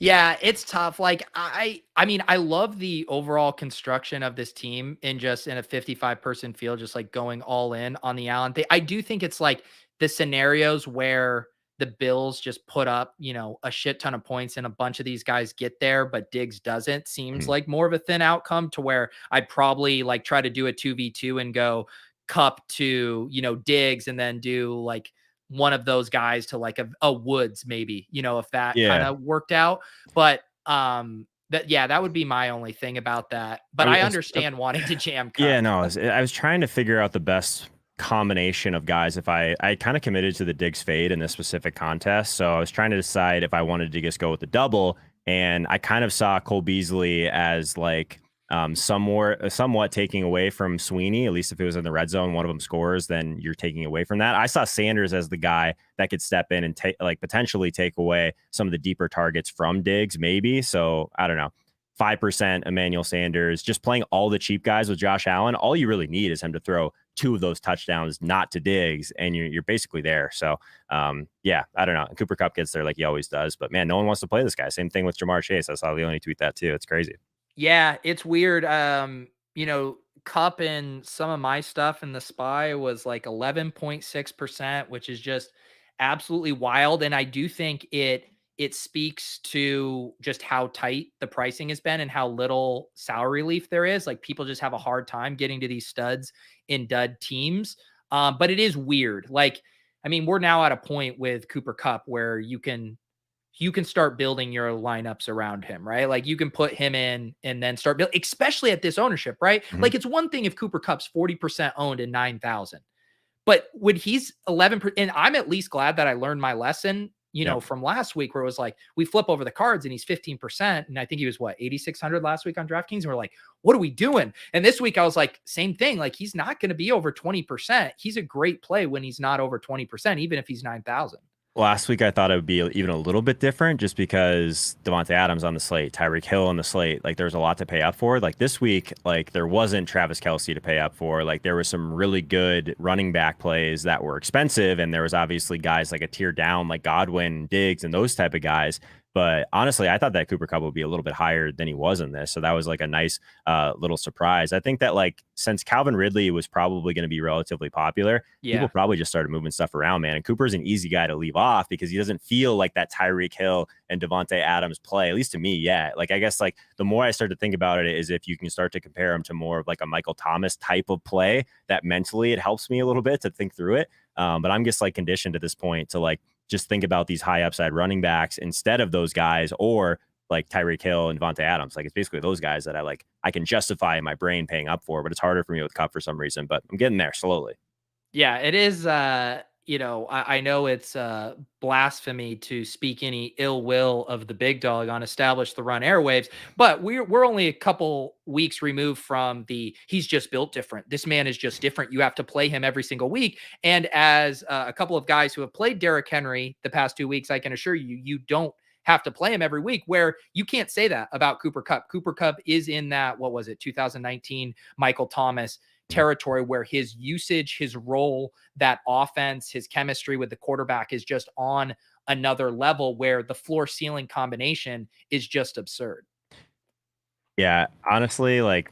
Yeah, it's tough. Like I mean, I love the overall construction of this team in just in a 55 person field, just like going all in on the Allen thing. I do think it's like the scenarios where the Bills just put up, a shit ton of points and a bunch of these guys get there, but Diggs doesn't seems Mhm. like more of a thin outcome to where I'd probably like try to do a 2v2 and go Cup to, Diggs and then do like one of those guys to like a Woods maybe, if that kind Yeah. of worked out. But that would be my only thing about that. But I I was, understand wanting to jam Yeah, Cup. no, I was trying to figure out the best combination of guys. If I kind of committed to the Diggs fade in this specific contest, so I was trying to decide if I wanted to just go with the double, and I kind of saw Cole Beasley as like somewhat taking away from Sweeney. At least if it was in the red zone, one of them scores, then you're taking away from that. I saw Sanders as the guy that could step in and potentially take away some of the deeper targets from Diggs, maybe. So I don't know. 5% Emmanuel Sanders, just playing all the cheap guys with Josh Allen. All you really need is him to throw two of those touchdowns, not to Diggs, and you're basically there. So, yeah, I don't know. Cooper Kupp gets there like he always does, but man, no one wants to play this guy. Same thing with Jamar Chase. I saw Leone tweet that too. It's crazy. Yeah, it's weird. Cup and some of my stuff in the spy was like 11.6%, which is just absolutely wild. And I do think it speaks to just how tight the pricing has been and how little salary relief there is. Like people just have a hard time getting to these studs in dud teams. But it is weird. Like, I mean, we're now at a point with Cooper Cup where you can you can start building your lineups around him, right? Like you can put him in and then start building, especially at this ownership, right? Mhm. Like it's one thing if Cooper Kupp's 40% owned in 9,000. But when he's 11%, and I'm at least glad that I learned my lesson, Yep. from last week where it was like we flip over the cards and he's 15%. And I think he was what, 8,600 last week on DraftKings. And we're like, what are we doing? And this week I was like, same thing. Like he's not going to be over 20%. He's a great play when he's not over 20%, even if he's 9,000. Last week, I thought it would be even a little bit different just because Davante Adams on the slate, Tyreek Hill on the slate, like there's a lot to pay up for. Like this week, like there wasn't Travis Kelce to pay up for. Like there was some really good running back plays that were expensive. And there was obviously guys like a tier down, like Godwin, Diggs, and those type of guys. But honestly, I thought that Cooper Kupp would be a little bit higher than he was in this. So that was like a nice little surprise. I think that like since Calvin Ridley was probably going to be relatively popular, people Yeah. probably just started moving stuff around, man. And Cooper's an easy guy to leave off because he doesn't feel like that Tyreek Hill and Davante Adams play, at least to me yet. Like, I guess like the more I start to think about it is if you can start to compare him to more of like a Michael Thomas type of play, that mentally it helps me a little bit to think through it. But I'm just like conditioned at this point to like just think about these high upside running backs instead of those guys or like Tyreek Hill and Davante Adams. Like it's basically those guys that I can justify in my brain paying up for, but it's harder for me with Cup for some reason, but I'm getting there slowly. Yeah, it is. I know it's blasphemy to speak any ill will of the big dog on Establish the Run airwaves, but we're only a couple weeks removed from the he's just built different. This man is just different. You have to play him every single week. And as a couple of guys who have played Derrick Henry the past 2 weeks, I can assure you, you don't have to play him every week. Where you can't say that about Cooper Kupp. Cooper Kupp is in that, what was it, 2019 Michael Thomas territory where his usage, his role, that offense, his chemistry with the quarterback is just on another level where the floor ceiling combination is just absurd. Yeah, honestly, like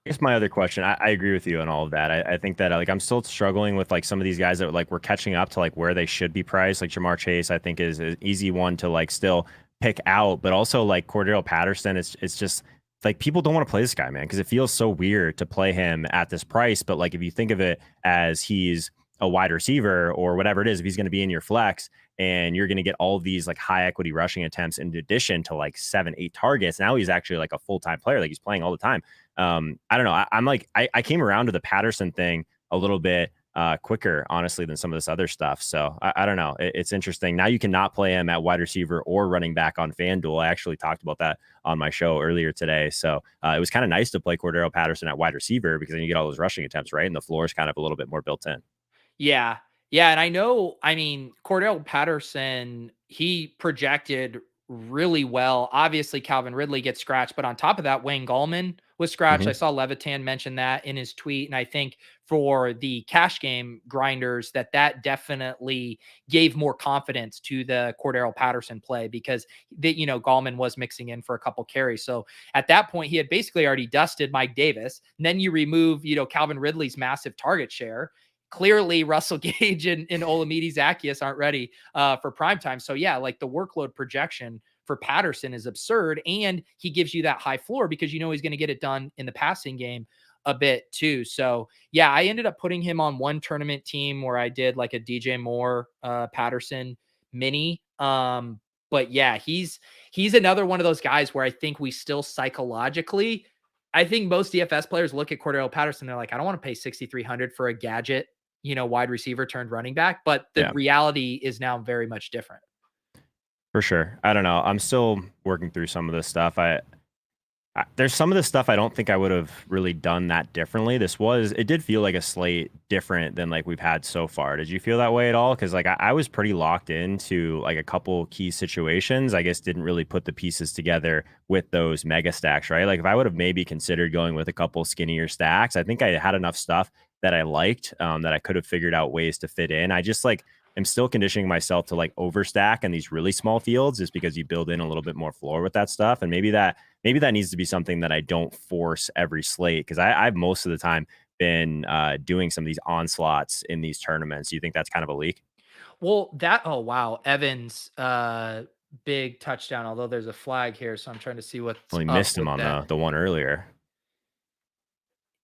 I guess my other question, I agree with you on all of that. I think that like I'm still struggling with like some of these guys that like we're catching up to like where they should be priced. Like Jamar Chase, I think is an easy one to like still pick out, but also like Cordarrelle Patterson, it's just like people don't want to play this guy, man, because it feels so weird to play him at this price. But like if you think of it as he's a wide receiver or whatever it is, if he's going to be in your flex and you're going to get all of these like high equity rushing attempts in addition to like 7, 8 targets, now he's actually like a full time player, like he's playing all the time. I don't know. I'm like, I came around to the Patterson thing a little bit quicker, honestly, than some of this other stuff. So I don't know. It's interesting. Now you cannot play him at wide receiver or running back on FanDuel. I actually talked about that on my show earlier today. So it was kind of nice to play Cordarrelle Patterson at wide receiver because then you get all those rushing attempts, right? And the floor is kind of a little bit more built in. Yeah. Yeah. And I know, I mean, Cordell Patterson, he projected really well. Obviously, Calvin Ridley gets scratched, but on top of that, Wayne Gallman was scratched. Hmm. I saw Levitan mention that in his tweet. And I think for the cash game grinders, that definitely gave more confidence to the Cordell Patterson play because Gallman was mixing in for a couple carries. So at that point, he had basically already dusted Mike Davis. And then you remove, Calvin Ridley's massive target share. Clearly Russell Gage and Olamide Zaccheaus aren't ready for prime time. So yeah, like the workload projection for Patterson is absurd. And he gives you that high floor because he's going to get it done in the passing game a bit too. So yeah, I ended up putting him on one tournament team where I did like a DJ Moore Patterson mini. But yeah, he's another one of those guys where I think we still psychologically, I think most DFS players look at Cordarrelle Patterson. They're like, I don't want to pay 6,300 for a gadget, wide receiver turned running back. But the Yeah. reality is now very much different. For sure. I don't know. I'm still working through some of this stuff. There's some of the stuff I don't think I would have really done that differently. It did feel like a slate different than like we've had so far. Did you feel that way at all? Because like I was pretty locked into like a couple key situations. I guess didn't really put the pieces together with those mega stacks, right? Like if I would have maybe considered going with a couple skinnier stacks, I think I had enough stuff that I liked that I could have figured out ways to fit in. I just like am still conditioning myself to like overstack in these really small fields just because you build in a little bit more floor with that stuff. And maybe that needs to be something that I don't force every slate because I've most of the time been doing some of these onslaughts in these tournaments. Do you think that's kind of a leak? Well, oh wow, Evans big touchdown, although there's a flag here, so I'm trying to see what's Well, he up missed him with on that. the one earlier.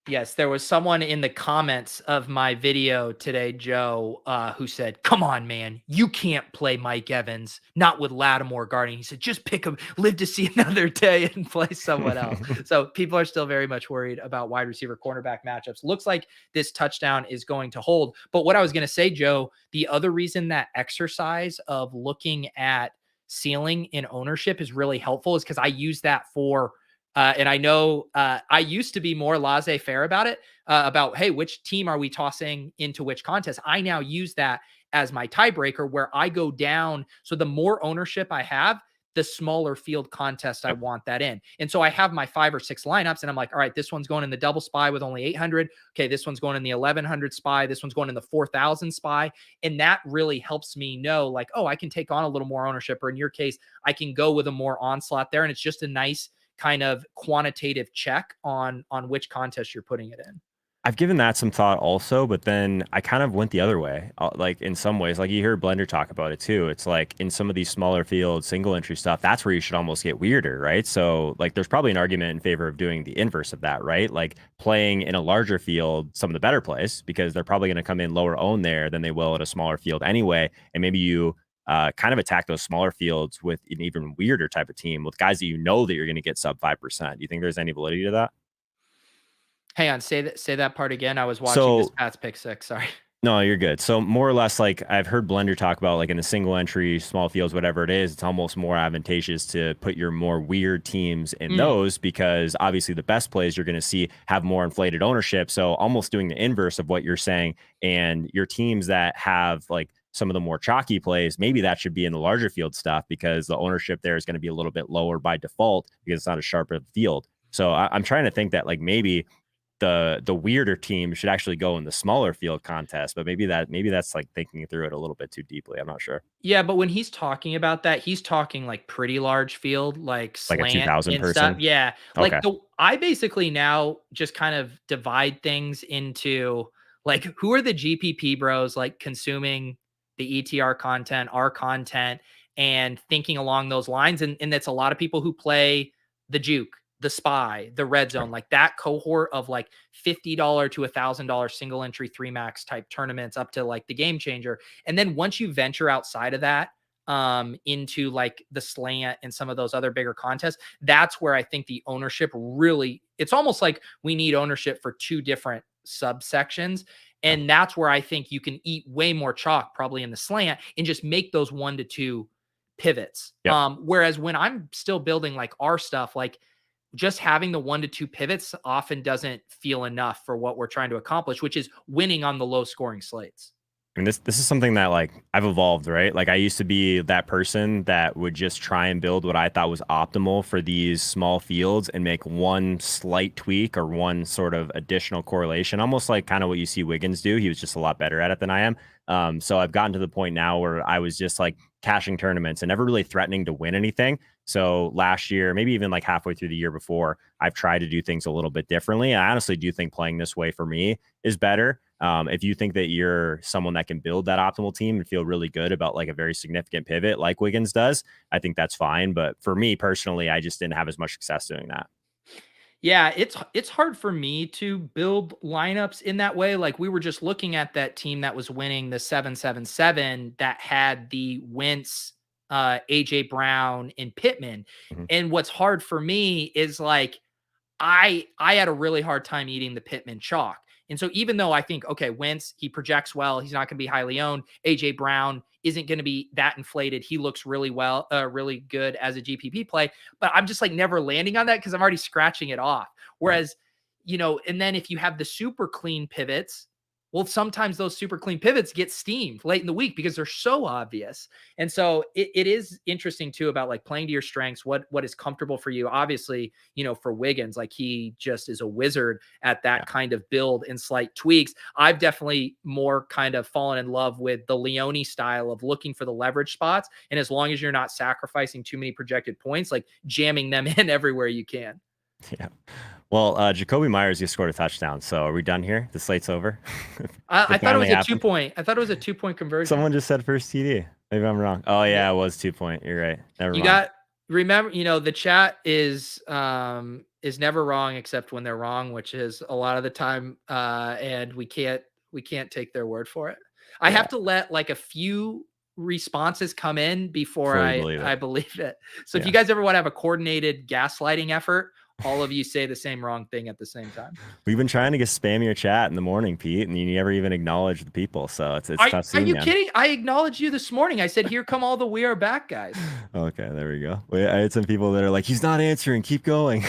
Yes, there was someone in the comments of my video today, Joe, who said, "Come on, man, you can't play Mike Evans, not with Lattimore guarding." He said, "Just pick him, live to see another day, and play someone else." So people are still very much worried about wide receiver cornerback matchups. Looks like this touchdown is going to hold. But what I was going to say, Joe, the other reason that exercise of looking at ceiling in ownership is really helpful is because I use that for and I know I used to be more laissez-faire about it, about, hey, which team are we tossing into which contest? I now use that as my tiebreaker where I go down. So the more ownership I have, the smaller field contest I Yep. want that in. And so I have my 5 or 6 lineups and I'm like, all right, this one's going in the double spy with only 800. Okay, this one's going in the 1100 spy. This one's going in the 4000 spy. And that really helps me know like, oh, I can take on a little more ownership, or in your case, I can go with a more onslaught there. And it's just a nice kind of quantitative check on which contest you're putting it in. I've given that some thought also, but then I kind of went the other way. Like in some ways, like you hear Blender talk about it too. It's like in some of these smaller fields, single entry stuff, that's where you should almost get weirder, right? So like there's probably an argument in favor of doing the inverse of that, right? Like playing in a larger field, some of the better plays, because they're probably going to come in lower owned there than they will at a smaller field anyway. And maybe you kind of attack those smaller fields with an even weirder type of team with guys that you know that you're going to get sub 5%. Do you think there's any validity to that? Hang on, say that part again. I was watching this So Pats pick six. Sorry. no, you're good. So more or less, like I've heard Blender talk about, like in the single entry, small fields, whatever it is, it's almost more advantageous to put your more weird teams in Mm, those because obviously the best plays you're going to see have more inflated ownership. So almost doing the inverse of what you're saying, and your teams that have like some of the more chalky plays, maybe that should be in the larger field stuff because the ownership there is going to be a little bit lower by default because it's not as sharp of a field. So I'm trying to think that like maybe the weirder team should actually go in the smaller field contest, but maybe that's like thinking through it a little bit too deeply. I'm not sure. yeah, but when he's talking about that, he's talking like pretty large field, like Like a slant 2000 and stuff. person. Yeah, like Okay. I basically now just kind of divide things into like who are the GPP bros like consuming the ETR content, our content, and thinking along those lines. And that's a lot of people who play the juke, the spy, the red zone, Right. like that cohort of like $50 to $1,000 single entry 3 max type tournaments up to like the game changer. And then once you venture outside of that, into like the slant and some of those other bigger contests, that's where I think the ownership really, it's almost like we need ownership for two different subsections. Yeah. And that's where I think you can eat way more chalk probably in the slant and just make those 1 to 2 pivots. Yep. Whereas when I'm still building like our stuff, like just having the 1 to 2 pivots often doesn't feel enough for what we're trying to accomplish, which is winning on the low scoring slates. And this is something that like I've evolved, right? Like I used to be that person that would just try and build what I thought was optimal for these small fields and make one slight tweak or one sort of additional correlation, almost like kind of what you see Wiggins do. He was just a lot better at it than I am. So I've gotten to the point now where I was just like cashing tournaments and never really threatening to win anything. So last year, maybe even like halfway through the year before, I've tried to do things a little bit differently. I honestly do think playing this way for me is better. If you think that you're someone that can build that optimal team and feel really good about like a very significant pivot like Wiggins does, I think that's fine. But for me personally, I just didn't have as much success doing that. Yeah, it's hard for me to build lineups in that way. Like we were just looking at that team that was winning the 777 that had the Wentz, AJ Brown, and Pittman. Mhm. And what's hard for me is like I had a really hard time eating the Pittman chalk. And so even though I think, okay, Wentz, he projects well, he's not going to be highly owned. AJ Brown isn't going to be that inflated. He looks really well, really good as a GPP play, but I'm just like never landing on that because I'm already scratching it off. Right. Whereas, and then if you have the super clean pivots, well, sometimes those super clean pivots get steamed late in the week because they're so obvious. And so it is interesting too about like playing to your strengths, what is comfortable for you. Obviously, for Wiggins, like he just is a wizard at that Yeah. kind of build and slight tweaks. I've definitely more kind of fallen in love with the Leone style of looking for the leverage spots. And as long as you're not sacrificing too many projected points, like jamming them in everywhere you can. Yeah. Well, Jacoby Myers just scored a touchdown. So are we done here? The slate's over. I It thought it finally was a happened. 2 point. I thought it was a 2 point conversion. Someone just said first TD. Maybe I'm wrong. Oh Yeah. yeah, it was 2 point. You're right. Never You mind. got remember, the chat is is never wrong except when they're wrong, which is a lot of the time. And we can't take their word for it. I have to let like a few responses come in before you believe it. I believe it. So if you guys ever want to have a coordinated gaslighting effort, all of you say the same wrong thing at the same time. We've been trying to get spam your chat in the morning, Pete, and you never even acknowledge the people. So it's tough. Are you kidding? I acknowledged you this morning. I said, "Here come all the We Are Back guys." Okay, there we go. I had some people that are like, "He's not answering. Keep going."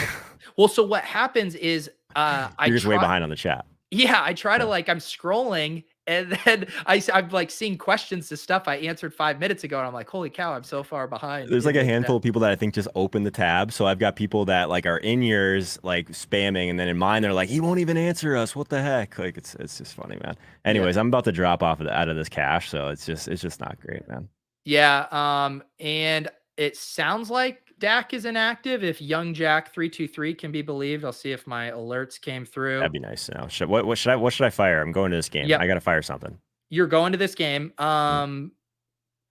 Well, so what happens is you're just way behind on the chat. Yeah, I try to like I'm scrolling. And then I'm like seeing questions to stuff I answered 5 minutes ago. And I'm like, holy cow, I'm so far behind. There's like a handful of people that I think just open the tab. So I've got people that like are in yours, like spamming. And then in mine, they're like, he won't even answer us. What the heck? Like, it's just funny, man. Anyways, I'm about to drop off out of this cash. So it's just not great, man. Yeah. And it sounds like Dak is inactive. If Young Jack 323 can be believed, I'll see if my alerts came through. That'd be nice to know. What should I fire? I'm going to this game. Yep. I got to fire something. You're going to this game. Are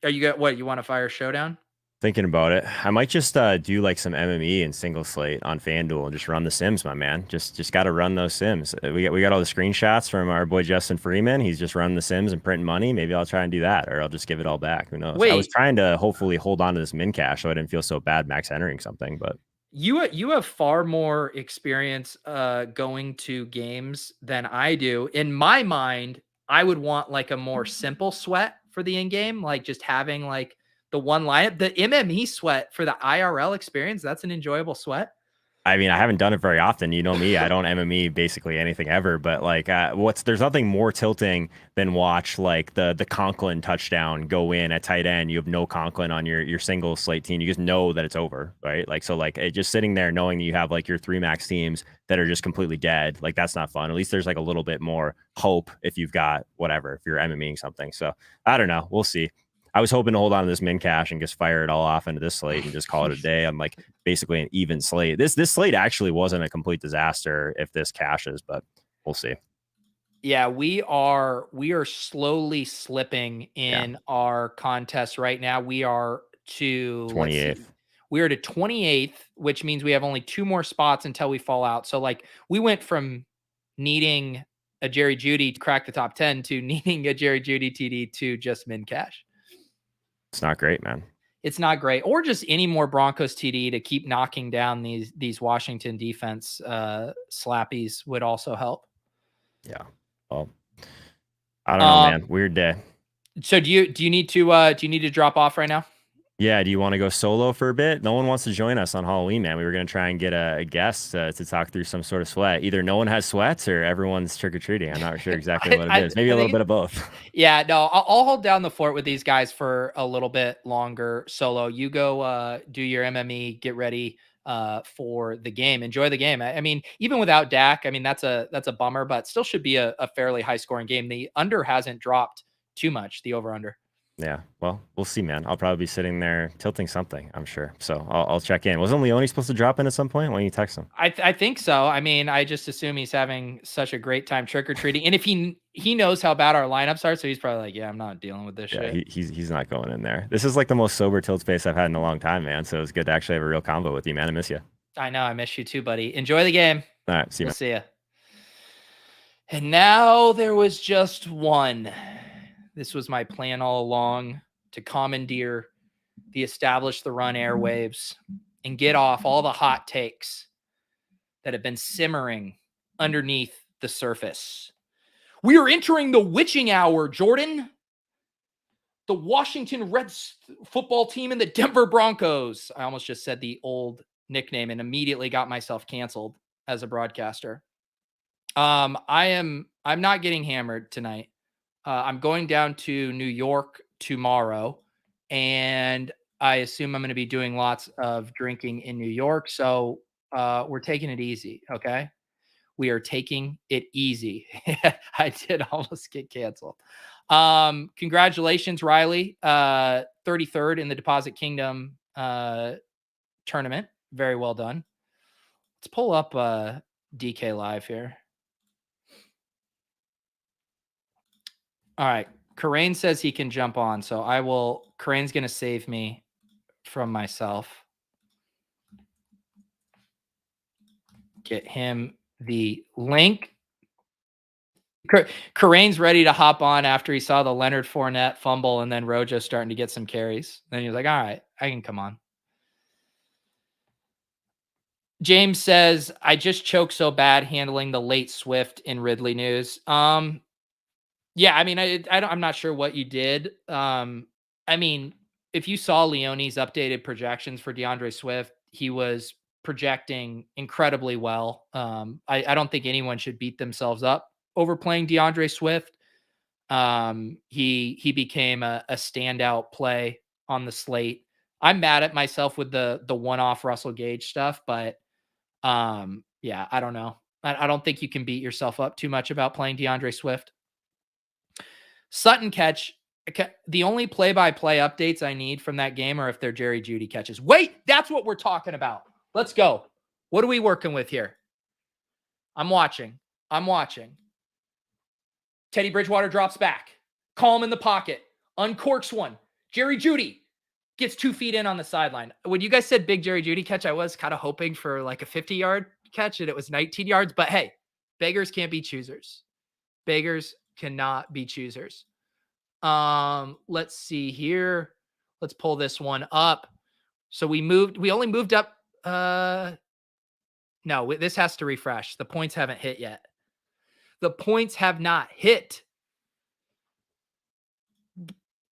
you got what? You want to fire Showdown? Thinking about it. I might just do like some MME and single slate on FanDuel and just run the sims, my man. Just got to run those sims. We got all the screenshots from our boy Justin Freeman. He's just running the sims and printing money. Maybe I'll try and do that, or I'll just give it all back. Who knows? I was trying to hopefully hold on to this min cash so I didn't feel so bad max entering something, but you have far more experience going to games than I do. In my mind, I would want like a more simple sweat for the in game, like just having like the one lineup. The MME sweat for the IRL experience, that's an enjoyable sweat. I mean, I haven't done it very often. You know me, I don't MME basically anything ever. But like, there's nothing more tilting than watch like the Conklin touchdown go in at tight end. You have no Conklin on your single slate team. You just know that it's over, right? Like, so like just sitting there knowing that you have like your 3 max teams that are just completely dead. Like that's not fun. At least there's like a little bit more hope if you've got whatever, if you're MMEing something. So I don't know. We'll see. I was hoping to hold on to this min cash and just fire it all off into this slate and just call it a day. I'm like basically an even slate. This slate actually wasn't a complete disaster if this cashes, but we'll see. Yeah, we are slowly slipping in our contest right now. We are to 28th. We are to 28th, which means we have only 2 more spots until we fall out. So like we went from needing a Jerry Jeudy to crack the top 10 to needing a Jerry Jeudy TD to just min cash. It's not great, man. It's not great. Or just any more Broncos TD to keep knocking down these Washington defense slappies would also help. Yeah. Well, I don't know, man. Weird day. So do you need to drop off right now? Yeah, do you want to go solo for a bit? No one wants to join us on Halloween, man. We were going to try and get a guest to talk through some sort of sweat. Either no one has sweats or everyone's trick-or-treating. I'm not sure exactly what it is. Maybe a little bit of both. Yeah, no, I'll hold down the fort with these guys for a little bit longer solo. You go do your MME, get ready for the game. Enjoy the game. I mean, even without Dak, I mean, that's a bummer, but still should be a fairly high-scoring game. The under hasn't dropped too much, the over-under. Yeah, well, we'll see, man. I'll probably be sitting there tilting something, I'm sure. So I'll check in. Wasn't Leone supposed to drop in at some point? Why don't you text him? I think so. I mean, I just assume he's having such a great time trick-or-treating. And if he knows how bad our lineups are, so he's probably like, yeah, I'm not dealing with this shit. He's not going in there. This is like the most sober tilt space I've had in a long time, man. So it's good to actually have a real combo with you, man. I miss you. I know. I miss you too, buddy. Enjoy the game. All right, see you, man. See ya. And now there was just one. This was my plan all along, to commandeer the Establish the Run airwaves and get off all the hot takes that have been simmering underneath the surface. We are entering the witching hour, Jordan. The Washington Reds football team and the Denver Broncos. I almost just said the old nickname and immediately got myself canceled as a broadcaster. I'm not getting hammered tonight. I'm going down to New York tomorrow, and I assume I'm going to be doing lots of drinking in New York. So we're taking it easy. Okay. We are taking it easy. I did almost get canceled. Congratulations, Riley. 33rd in the Deposit Kingdom tournament. Very well done. Let's pull up DK Live here. All right. Karain says he can jump on, so Karain's going to save me from myself. get him the link. Karane's ready to hop on after he saw the Leonard Fournette fumble and then Rojo starting to get some carries. Then he was like, all right, I can come on. James says, I just choked so bad handling the late Swift in Ridley news. Yeah, I mean, I'm not sure what you did. I mean, if you saw Leone's updated projections for DeAndre Swift, he was projecting incredibly well. I don't think anyone should beat themselves up over playing DeAndre Swift. He became a standout play on the slate. I'm mad at myself with the one-off Russell Gage stuff, but yeah, I don't know. I don't think you can beat yourself up too much about playing DeAndre Swift. Sutton catch. The only play-by-play updates I need from that game are if they're Jerry Jeudy catches. Wait, that's what we're talking about. Let's go. What are we working with here? I'm watching. Teddy Bridgewater drops back. Calm in the pocket. Uncorks one. Jerry Jeudy gets 2 feet in on the sideline. When you guys said big Jerry Jeudy catch, I was kind of hoping for like a 50-yard catch, and it was 19 yards. But hey, beggars can't be choosers. Beggars cannot be choosers. Let's see here. Let's pull this one up. So we only moved up. No, this has to refresh. The points haven't hit yet. The points have not hit.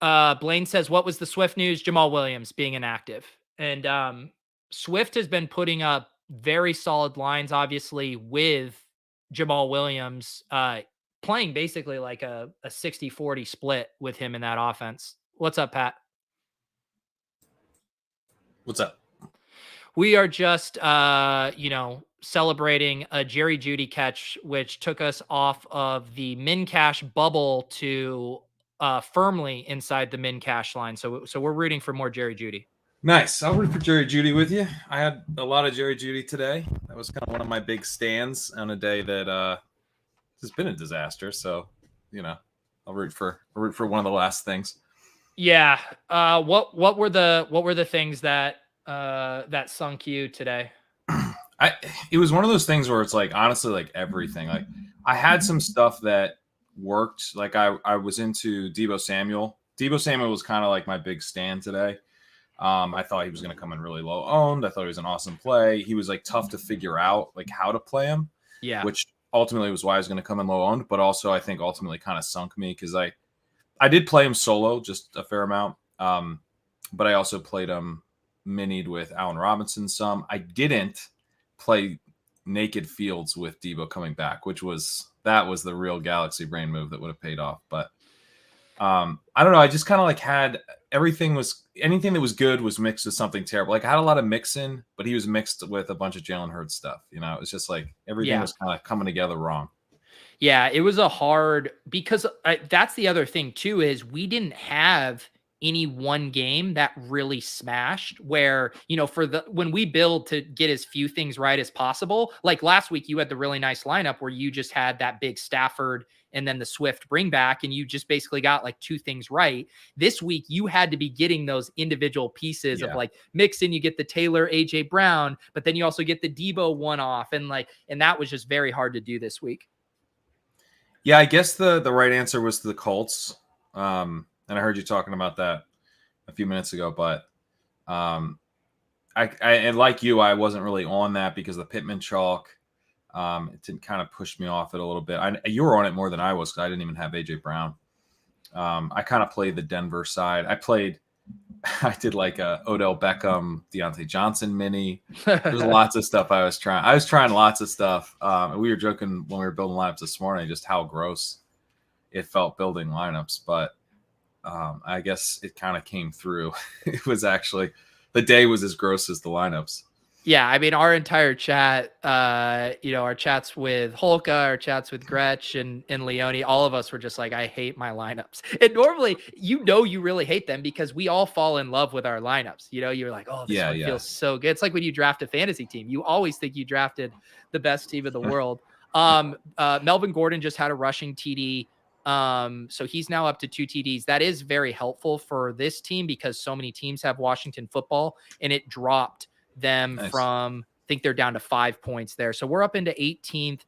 Blaine says, what was the Swift news? Jamal Williams being inactive. And Swift has been putting up very solid lines, obviously, with Jamal Williams playing basically like a 60-40 split with him in that offense. What's up, Pat? What's up? We are just, celebrating a Jerry Jeudy catch, which took us off of the min cash bubble to firmly inside the min cash line. So we're rooting for more Jerry Jeudy. Nice. I'll root for Jerry Jeudy with you. I had a lot of Jerry Jeudy today. That was kind of one of my big stands on a day that has been a disaster. So, I'll root for one of the last things. Yeah. What were the things that sunk you today? It was one of those things where it's like, honestly, like everything. Like I had some stuff that worked. Like I was into Deebo Samuel. Deebo Samuel was kind of like my big stand today. I thought he was going to come in really low owned. I thought he was an awesome play. He was like tough to figure out like how to play him. Yeah. Which ultimately was why I was going to come in low owned, but also I think ultimately kind of sunk me because I did play him solo just a fair amount. But I also played him minied with Allen Robinson some. I didn't play naked Fields with Deebo coming back, that was the real galaxy brain move that would have paid off. But I don't know. I just kind of like had anything that was good was mixed with something terrible. Like I had a lot of Mixon, but he was mixed with a bunch of Jalen Hurts stuff. It was just like everything was kind of coming together wrong. Yeah, it was because that's the other thing too, is we didn't have any one game that really smashed where, when we build to get as few things right as possible, like last week, you had the really nice lineup where you just had that big Stafford and then the Swift bring back, and you just basically got like 2 things right. This week, you had to be getting those individual pieces of like Mixon, you get the Taylor, AJ Brown, but then you also get the Deebo one-off. And that was just very hard to do this week. Yeah, I guess the right answer was the Colts. And I heard you talking about that a few minutes ago, but and like you, I wasn't really on that because the Pittman chalk, it didn't kind of push me off it a little bit. You were on it more than I was because I didn't even have AJ Brown. I kind of played the Denver side. I did like a Odell Beckham, Deontay Johnson mini. There's lots of stuff I was trying. I was trying lots of stuff. We were joking when we were building lineups this morning, just how gross it felt building lineups, but I guess it kind of came through. It was actually, the day was as gross as the lineups. Yeah, I mean, our entire chat, our chats with Holka, our chats with Gretch and Leone, all of us were just like, I hate my lineups. And normally, you really hate them because we all fall in love with our lineups. You're like, oh, this one feels so good. It's like when you draft a fantasy team. You always think you drafted the best team in the world. Melvin Gordon just had a rushing TD. So he's now up to 2 TDs. That is very helpful for this team because so many teams have Washington football, and it dropped them from think they're down to 5 points there. So we're up into 18th.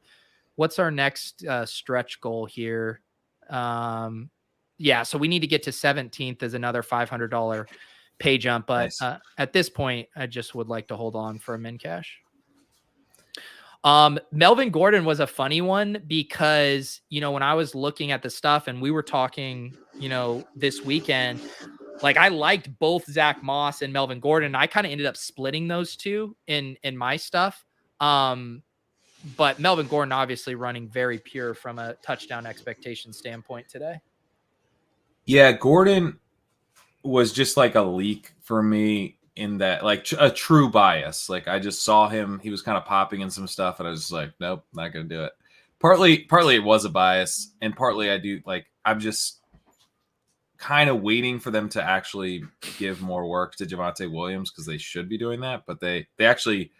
What's our next stretch goal here? Yeah, so we need to get to 17th as another $500 pay jump. But Nice. At this point, I just would like to hold on for a min cash. Melvin Gordon was a funny one because, when I was looking at the stuff and we were talking, this weekend, like I liked both Zach Moss and Melvin Gordon. I kind of ended up splitting those two in my stuff. But Melvin Gordon obviously running very pure from a touchdown expectation standpoint today. Yeah, Gordon was just like a leak for me in that, like a true bias. Like I just saw him, he was kind of popping in some stuff, and I was just like, nope, not gonna do it. Partly it was a bias, and partly I'm just kind of waiting for them to actually give more work to Javonte Williams, because they should be doing that. But they actually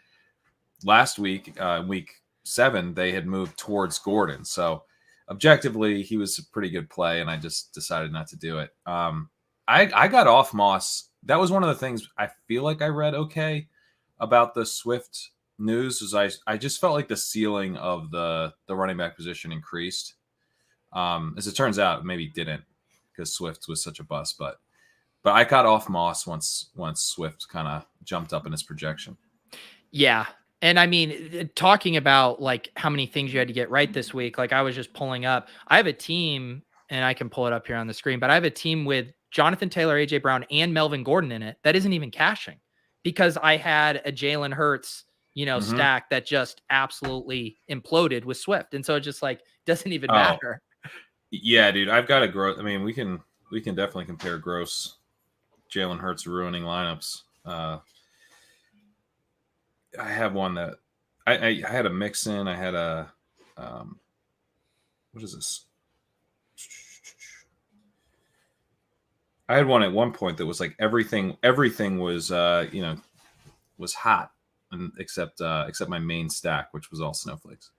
last week, week 7, they had moved towards Gordon. So objectively, he was a pretty good play, and I just decided not to do it. I got off Moss. That was one of the things I feel like I read okay about the Swift news, is I just felt like the ceiling of the running back position increased. As it turns out, maybe didn't, because Swift was such a bust. But I got off Moss once Swift kind of jumped up in his projection. Yeah. And I mean, talking about like how many things you had to get right this week, like I was just pulling up. I have a team, and I can pull it up here on the screen, but I have a team with Jonathan Taylor, AJ Brown, and Melvin Gordon in it that isn't even cashing, because I had a Jalen Hurts, stack that just absolutely imploded with Swift. And so it just like doesn't even matter. Yeah, dude, I've got a gross. I mean, we can definitely compare gross Jalen Hurts ruining lineups. I have one that I had a mix in. I had a what is this? I had one at one point that was like everything was was hot, and except my main stack, which was all snowflakes.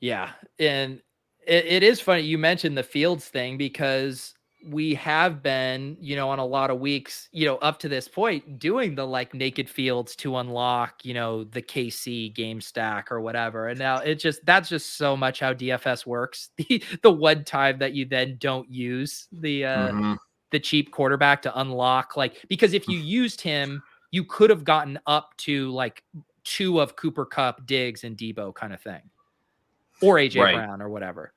Yeah, and it is funny you mentioned the Fields thing, because we have been, on a lot of weeks, up to this point doing the like naked Fields to unlock, the KC game stack or whatever. And now that's just so much how DFS works. The one time that you then don't use the cheap quarterback to unlock, like, because if you used him, you could have gotten up to like 2 of Cooper Kupp, Diggs, and Debo kind of thing, or AJ Brown or whatever.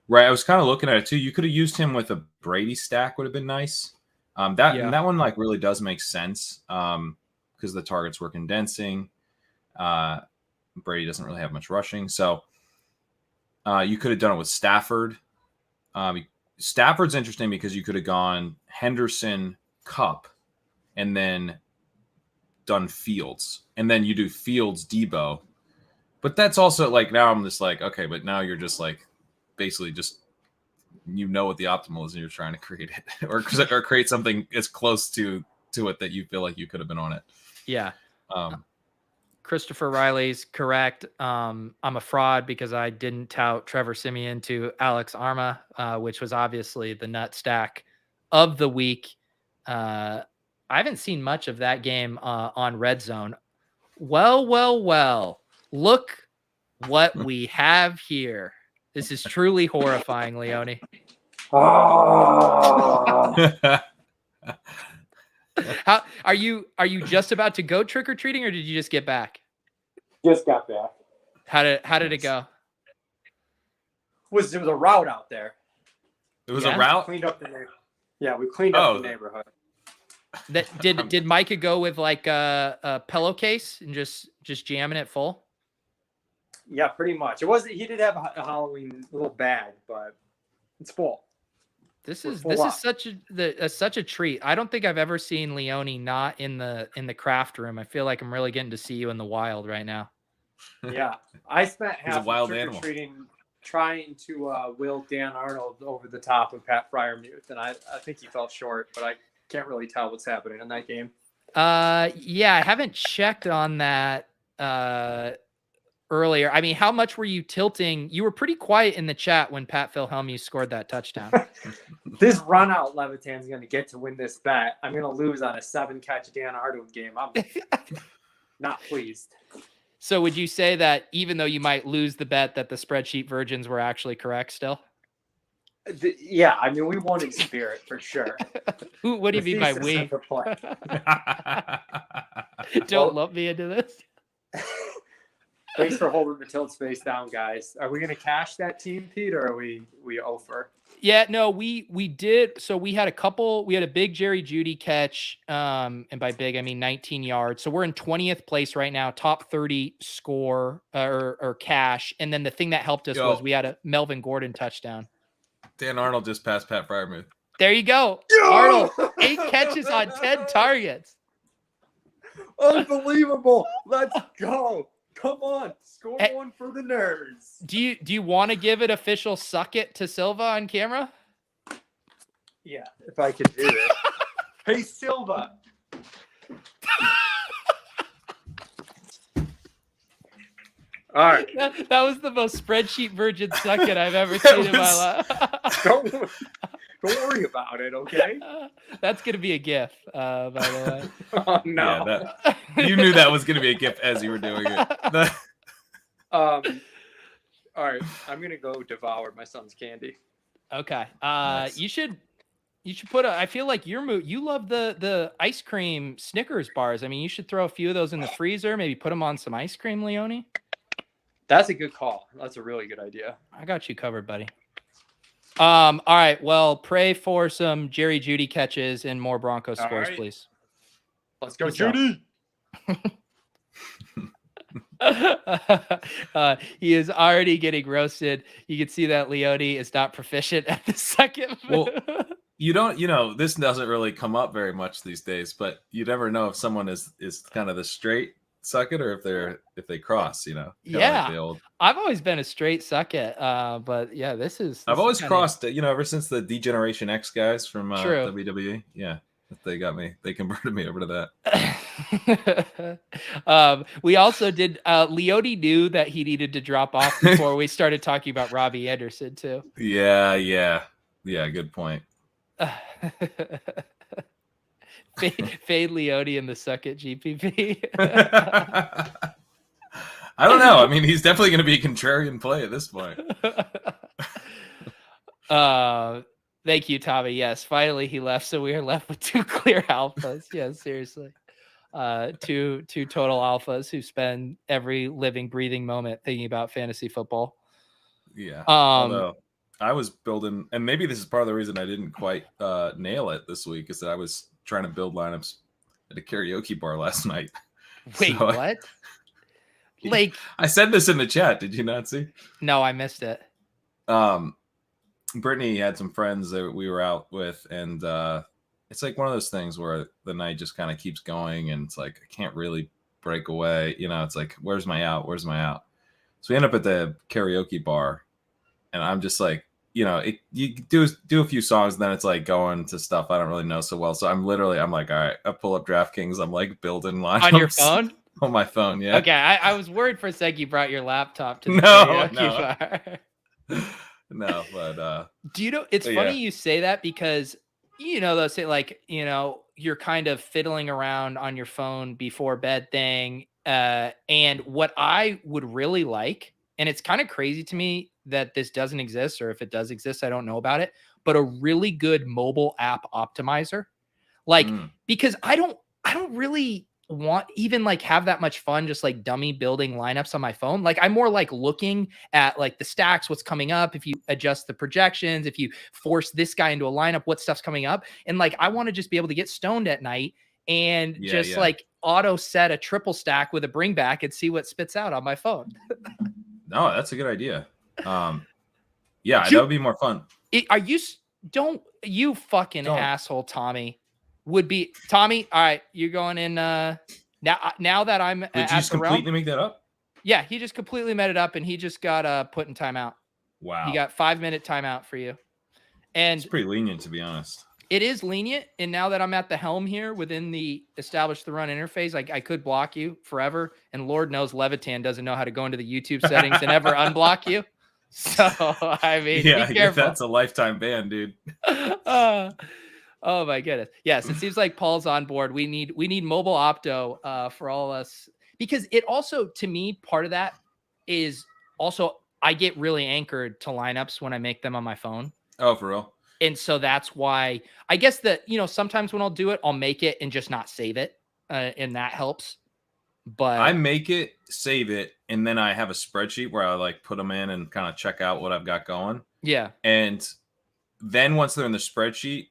Right. I was kind of looking at it too. You could have used him with a Brady stack, would have been nice. And that one like really does make sense, because the targets were condensing. Brady doesn't really have much rushing. So you could have done it with Stafford. Stafford's interesting because you could have gone Henderson, Kupp, and then done Fields. And then you do Fields, Debo. But that's also like, now I'm just like, okay, but now you're just like, basically just, what the optimal is, and you're trying to create it or create something as close to it that you feel like you could have been on it. Yeah. Christopher Riley's correct. I'm a fraud because I didn't tout Trevor Siemian to Alex Arma, which was obviously the nut stack of the week. I haven't seen much of that game on Red Zone. Well, look what we have here. This is truly horrifying, Leone. Oh. How are you just about to go trick or treating, or did you just get back? Just got back. How did it go? It was a route out there. It was a route. Cleaned up the neighborhood. Yeah, we cleaned up the neighborhood. Did Micah go with like a pillowcase and just jamming it full? Yeah, pretty much. He did have a Halloween little bag, but it's full. This is such a treat. I don't think I've ever seen Leone not in the craft room. I feel like I'm really getting to see you in the wild right now. Yeah, I spent half wild trick animal or treating trying to will Dan Arnold over the top of Pat Fryermuth, and I think he fell short, but I can't really tell what's happening in that game. Yeah, I haven't checked on that earlier. I mean, how much were you tilting? You were pretty quiet in the chat when Pat Philhelmuth scored that touchdown. This run out Levitan's going to get to win this bet. I'm going to lose on a 7-catch Dan Arnold game. Not pleased. So would you say that even though you might lose the bet, that the spreadsheet virgins were actually correct still? Yeah, I mean, we won in spirit for sure. What do you mean by we? Don't lump me into this. Thanks for holding the tilt space down, guys. Are we going to cash that team, Pete, or are we over? Yeah, no, we did. So we had a big Jerry Jeudy catch. And by big, I mean 19 yards. So we're in 20th place right now, top 30 score or cash. And then the thing that helped us was we had a Melvin Gordon touchdown. Dan Arnold just passed Pat Freiermuth. There you go. Arnold, 8 catches on 10 targets. Unbelievable. Let's go. Come on. Score one for the nerds. Do you want to give it official suck it to Silva on camera? Yeah, if I could do it. Hey, Silva. All right. That was the most spreadsheet virgin suck it I've ever seen in my life. Don't worry about it, okay? That's going to be a GIF, by the way. Oh, no. Yeah, you knew that was going to be a GIF as you were doing it. All right. I'm going to go devour my son's candy. Okay. Nice. You should put I feel like you love the ice cream Snickers bars. I mean, you should throw a few of those in the freezer, maybe put them on some ice cream, Leone. That's a good call. That's a really good idea. I got you covered, buddy. All right. Well, pray for some Jerry Jeudy catches and more Broncos scores, right. please. Let's go, Jeudy. He is already getting roasted. You can see that Leone is not proficient at the second move. Well, this doesn't really come up very much these days, but you never know if someone is kind of the straight suck it or if they cross, Yeah. like the old... I've always been a straight suck it. But yeah, I've always crossed it, ever since the D-Generation X guys from WWE. Yeah. They got me. They converted me over to that. We also did. Leone knew that he needed to drop off before we started talking about Robbie Anderson too. Yeah. Good point. Fade Leone in the suck it GPP. I don't know. I mean, he's definitely going to be a contrarian play at this point. Thank you, Tommy. Yes, finally he left, so we are left with 2 clear alphas. Yeah, seriously. Two total alphas who spend every living, breathing moment thinking about fantasy football. Yeah. Although I was building, and maybe this is part of the reason I didn't quite nail it this week, is that I was trying to build lineups at a karaoke bar last night. Wait, so what? Like, I said this in the chat. Did you not see? No, I missed it. Brittany had some friends that we were out with, and it's like one of those things where the night just kind of keeps going, and it's like I can't really break away. It's like, where's my out? So we end up at the karaoke bar, and I'm just like, you do a few songs, and then it's like going to stuff I don't really know so well. So I'm like, all right, I pull up DraftKings. I'm like building lineups on your phone. On my phone, yeah. Okay, I was worried for a sec you brought your laptop to the karaoke bar. No, but do you know? It's funny you say that because they'll say like you're kind of fiddling around on your phone before bed thing. And what I would really like, and it's kind of crazy to me that this doesn't exist, or if it does exist, I don't know about it. But a really good mobile app optimizer, because I don't really want even like have that much fun just like dummy building lineups on my phone. Like I'm more like looking at like the stacks, what's coming up, if you adjust the projections, if you force this guy into a lineup, what stuff's coming up. And like I want to just be able to get stoned at night and like auto set a triple stack with a bring back and see what spits out on my phone. No, that's a good idea. That would be more fun. You fucking asshole, Tommy. Would be Tommy. All right, you're going in now that I'm. Did you just completely make that up? Yeah, he just completely made it up, and he just got put in timeout. Wow, he got 5-minute timeout for you, and it's pretty lenient, to be honest. It is lenient, and now that I'm at the helm here within the establish the run interface, I could block you forever, and Lord knows Levitan doesn't know how to go into the YouTube settings and ever unblock you. So I mean, be careful. That's a lifetime ban, dude. Oh my goodness. Yes, it seems like Paul's on board. We need mobile opto for all of us. because it also, to me, part of that is also I get really anchored to lineups when I make them on my phone. Oh, for real? And so that's why I guess that, sometimes when I'll do it, I'll make it and just not save it. And that helps. But I make it, save it, and then I have a spreadsheet where I like put them in and kind of check out what I've got going. yeah. And then once they're in the spreadsheet,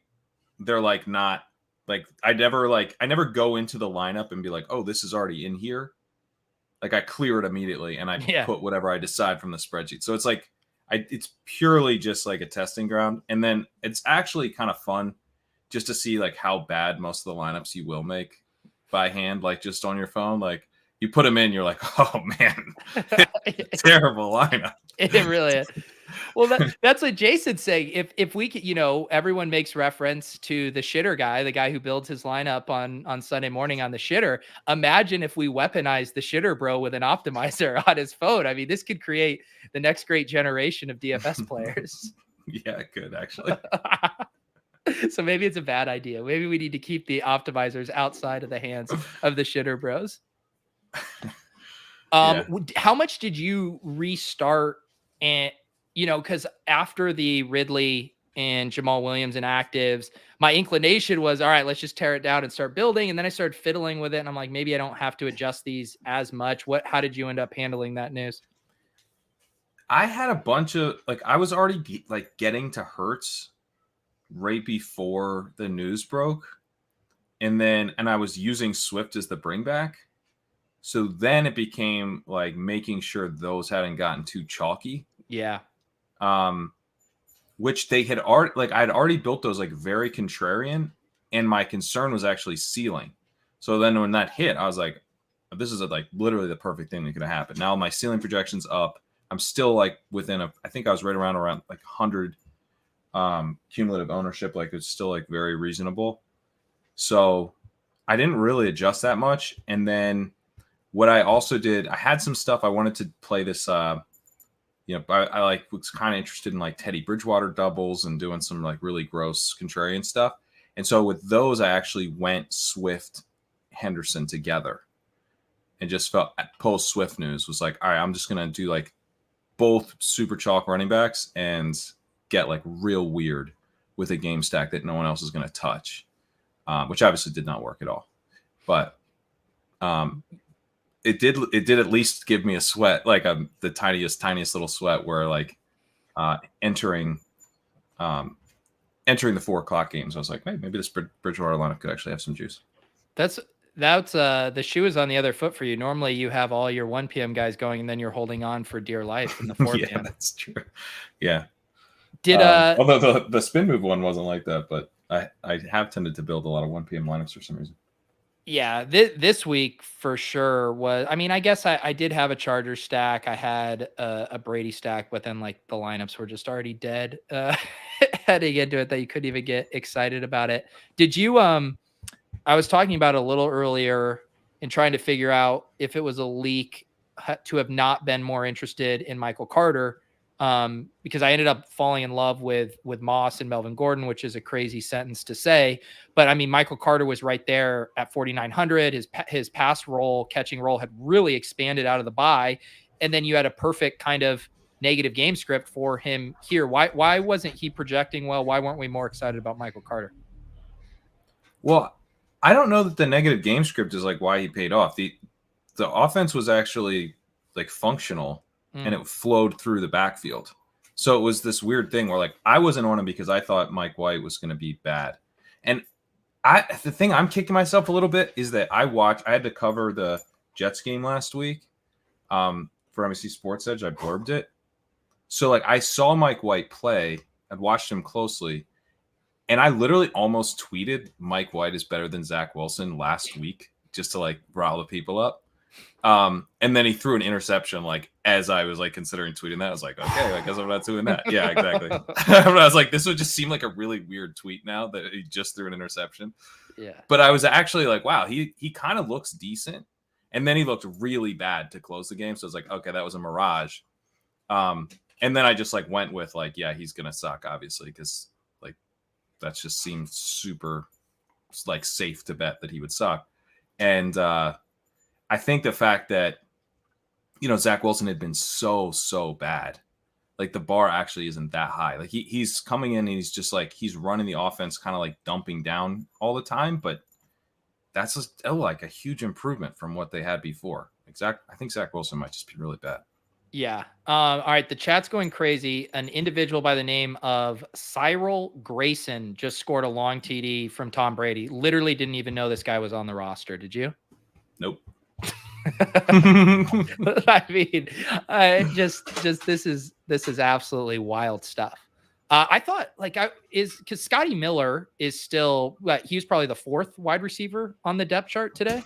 they're like not like I never go into the lineup and be like, oh, this is already in here. Like I clear it immediately and I put whatever I decide from the spreadsheet. So it's like it's purely just like a testing ground. And then it's actually kind of fun just to see like how bad most of the lineups you will make by hand, like just on your phone. Like you put them in, you're like, oh man, terrible lineup. It really is. Well, that's what Jason's saying. If we could, everyone makes reference to the shitter guy, the guy who builds his lineup on Sunday morning on the shitter. Imagine if we weaponize the shitter bro with an optimizer on his phone. I mean, this could create the next great generation of DFS players. Yeah, it could actually. So maybe it's a bad idea. Maybe we need to keep the optimizers outside of the hands of the shitter bros. How much did you restart? And because after the Ridley and Jamal Williams inactives, my inclination was, all right, let's just tear it down and start building. And then I started fiddling with it, and I'm like, maybe I don't have to adjust these as much. How did you end up handling that news? I had a bunch of I was already getting to Hurts right before the news broke, and I was using Swift as the bring back. So then it became like making sure those hadn't gotten too chalky. Yeah. Which they had already I had already built those very contrarian, and my concern was actually ceiling. So then when that hit, I was like, this is literally the perfect thing that could have happened. Now my ceiling projection's up. I'm still within I think I was right around 100 cumulative ownership. It's still very reasonable. So I didn't really adjust that much. And then what I also did, I had some stuff I wanted to play this. I was kind of interested in Teddy Bridgewater doubles and doing some really gross contrarian stuff. And so with those, I actually went Swift Henderson together, and just felt post Swift news was all right, I'm just gonna do both super chalk running backs and get real weird with a game stack that no one else is gonna touch, which obviously did not work at all, but it did at least give me a sweat, the tiniest little sweat where entering the 4 o'clock games. I was like, hey, maybe this Bridgewater lineup could actually have some juice. That's the shoe is on the other foot for you. Normally you have all your 1 p.m. guys going, and then you're holding on for dear life in the 4 yeah, p.m. That's true. Yeah. Although the spin move one wasn't like that, but I have tended to build a lot of 1 p.m. lineups for some reason. Yeah, this week for sure was. I mean, I guess I did have a Chargers stack. I had a Brady stack, but then the lineups were just already dead heading into it that you couldn't even get excited about it. Did you? I was talking about it a little earlier and trying to figure out if it was a leak to have not been more interested in Michael Carter. Because I ended up falling in love with Moss and Melvin Gordon, which is a crazy sentence to say. But I mean, Michael Carter was right there at 4,900. His pass roll, catching role had really expanded out of the bye. And then you had a perfect kind of negative game script for him here. Why wasn't he projecting well? Why weren't we more excited about Michael Carter? Well, I don't know that the negative game script is why he paid off. The offense was actually functional. And it flowed through the backfield. So it was this weird thing where I wasn't on him because I thought Mike White was going to be bad. And the thing I'm kicking myself a little bit is that I had to cover the Jets game last week for MSC Sports Edge. I blurbed it. So I saw Mike White play. I'd watched him closely. And I literally almost tweeted Mike White is better than Zach Wilson last week just to rile the people up. And then he threw an interception as I was considering tweeting that. I was like, okay, I guess I'm not doing that. Yeah, exactly. I was like, this would just seem like a really weird tweet now that he just threw an interception. Yeah. But I was actually wow, he kind of looks decent. And then he looked really bad to close the game. So I was like, okay, that was a mirage. And then I just went with yeah, he's gonna suck, obviously, because that just seemed super safe to bet that he would suck. And I think the fact that, Zach Wilson had been so bad, like the bar actually isn't that high. Like he's coming in and he's just like, he's running the offense kind of like dumping down all the time, but that's just like a huge improvement from what they had before. I think Zach Wilson might just be really bad. Yeah. All right. The chat's going crazy. An individual by the name of Cyril Grayson just scored a long TD from Tom Brady. Literally didn't even know this guy was on the roster. Did you? Nope. I mean, this is absolutely wild stuff. I thought because Scotty Miller is still, he was probably the 4th wide receiver on the depth chart today.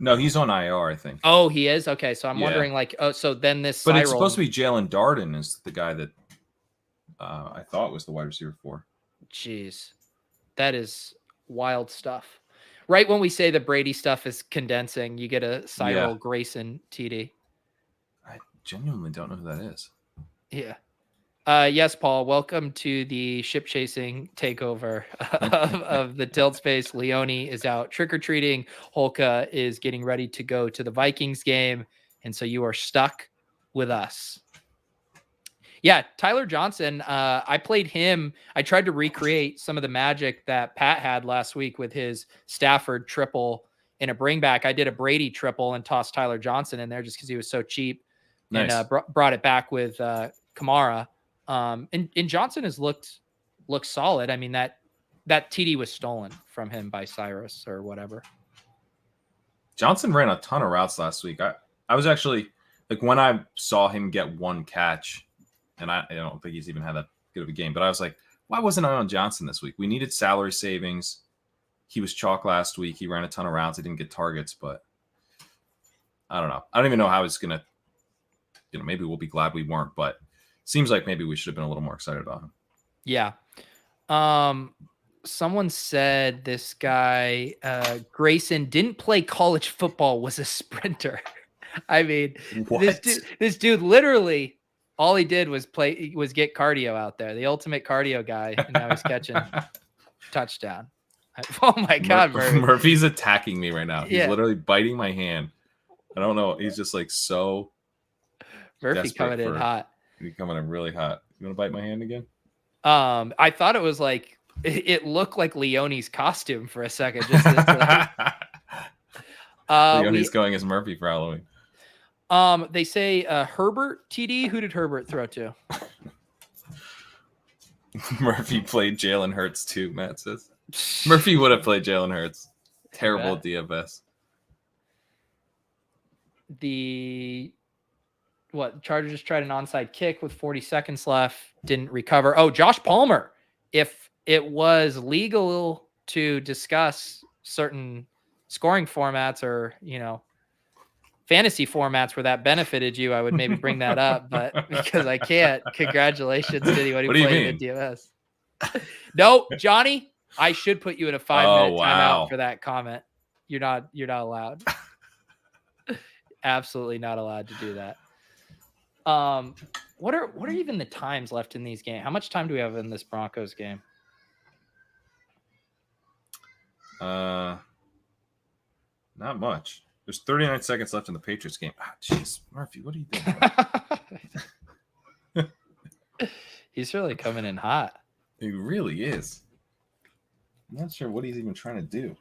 No, he's on IR, I think. Oh, he is? Okay. So I'm wondering so then this, but it's supposed to be Jalen Darden is the guy that I thought was the wide receiver 4. Jeez, that is wild stuff. Right when we say the Brady stuff is condensing, you get a Cyril Grayson TD. I genuinely don't know who that is. Yeah. Yes, Paul. Welcome to the ship chasing takeover of the tilt space. Leone is out trick or treating. Holka is getting ready to go to the Vikings game, and so you are stuck with us. Yeah, Tyler Johnson. I played him. I tried to recreate some of the magic that Pat had last week with his Stafford triple in a bring back. I did a Brady triple and tossed Tyler Johnson in there just because he was so cheap. Nice. And brought it back with Kamara. And Johnson has looked solid. I mean, that TD was stolen from him by Cyrus or whatever. Johnson ran a ton of routes last week. I was actually like, when I saw him get one catch, and I don't think he's even had that good of a game, but I was like, why wasn't I on Johnson this week? We needed salary savings. He was chalk last week. He ran a ton of routes. He didn't get targets, but I don't know. I don't even know how it's going to, maybe we'll be glad we weren't, but seems like maybe we should have been a little more excited about him. Yeah. Someone said this guy, Grayson, didn't play college football, was a sprinter. I mean, this dude literally, all he did was get cardio out there. The ultimate cardio guy. And now he's catching touchdown. Oh my God, Murphy. Murphy's attacking me right now. He's literally biting my hand. I don't know. He's just like so. Murphy coming in hot. He's coming in really hot. You want to bite my hand again? I thought it was like, it looked like Leone's costume for a second. Just Leone's going as Murphy for Halloween. They say Herbert TD. Who did Herbert throw to? Murphy played Jalen Hurts too, Matt says. Murphy would have played Jalen Hurts. Terrible DFS. Chargers just tried an onside kick with 40 seconds left. Didn't recover. Oh, Josh Palmer. If it was legal to discuss certain scoring formats or, fantasy formats where that benefited you, I would maybe bring that up, but because I can't, congratulations to anyone who played in DFS. No, Johnny, I should put you in a 5-minute timeout for that comment. You're not allowed. Absolutely not allowed to do that. What are even the times left in these games? How much time do we have in this Broncos game? Not much. There's 39 seconds left in the Patriots game. Jeez, Murphy, what are you doing? He's really coming in hot. He really is. I'm not sure what he's even trying to do.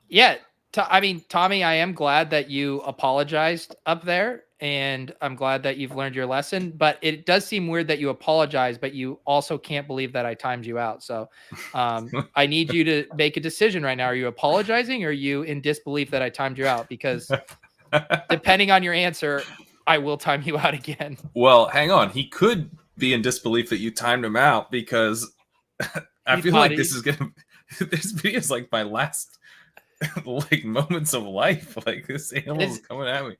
Yeah. Tommy, I am glad that you apologized up there, and I'm glad that you've learned your lesson, but it does seem weird that you apologize, but you also can't believe that I timed you out. So I need you to make a decision right now. Are you apologizing or are you in disbelief that I timed you out? Because depending on your answer, I will time you out again. Well, hang on. He could be in disbelief that you timed him out because I feel like this video is like my last moments of life. Like this animal is coming at me.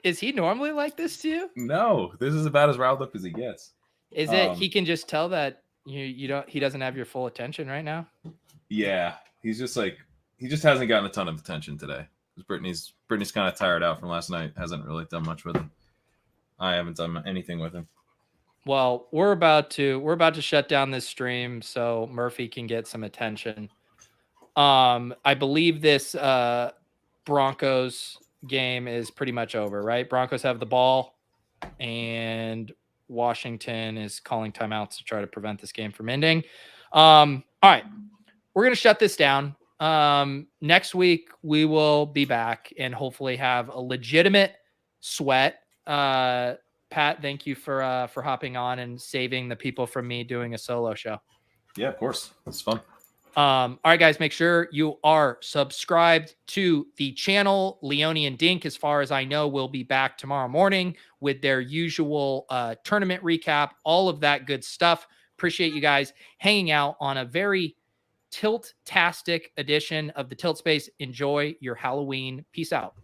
Is he normally like this to you? No, this is about as riled up as he gets. Is it he can just tell that he doesn't have your full attention right now? Yeah, he's just like, he just hasn't gotten a ton of attention today. Brittany's kind of tired out from last night. Hasn't really done much with him. I haven't done anything with him. Well, we're about to shut down this stream so Murphy can get some attention. I believe this Broncos game is pretty much over, right? Broncos have the ball, and Washington is calling timeouts to try to prevent this game from ending. All right, we're going to shut this down. Next week, we will be back and hopefully have a legitimate sweat. Pat, thank you for hopping on and saving the people from me doing a solo show. Yeah, of course. It's fun. All right, guys, make sure you are subscribed to the channel. Leone and Dink, as far as I know, will be back tomorrow morning with their usual tournament recap, all of that good stuff. Appreciate you guys hanging out on a very tilt-tastic edition of the Tilt Space. Enjoy your Halloween. Peace out.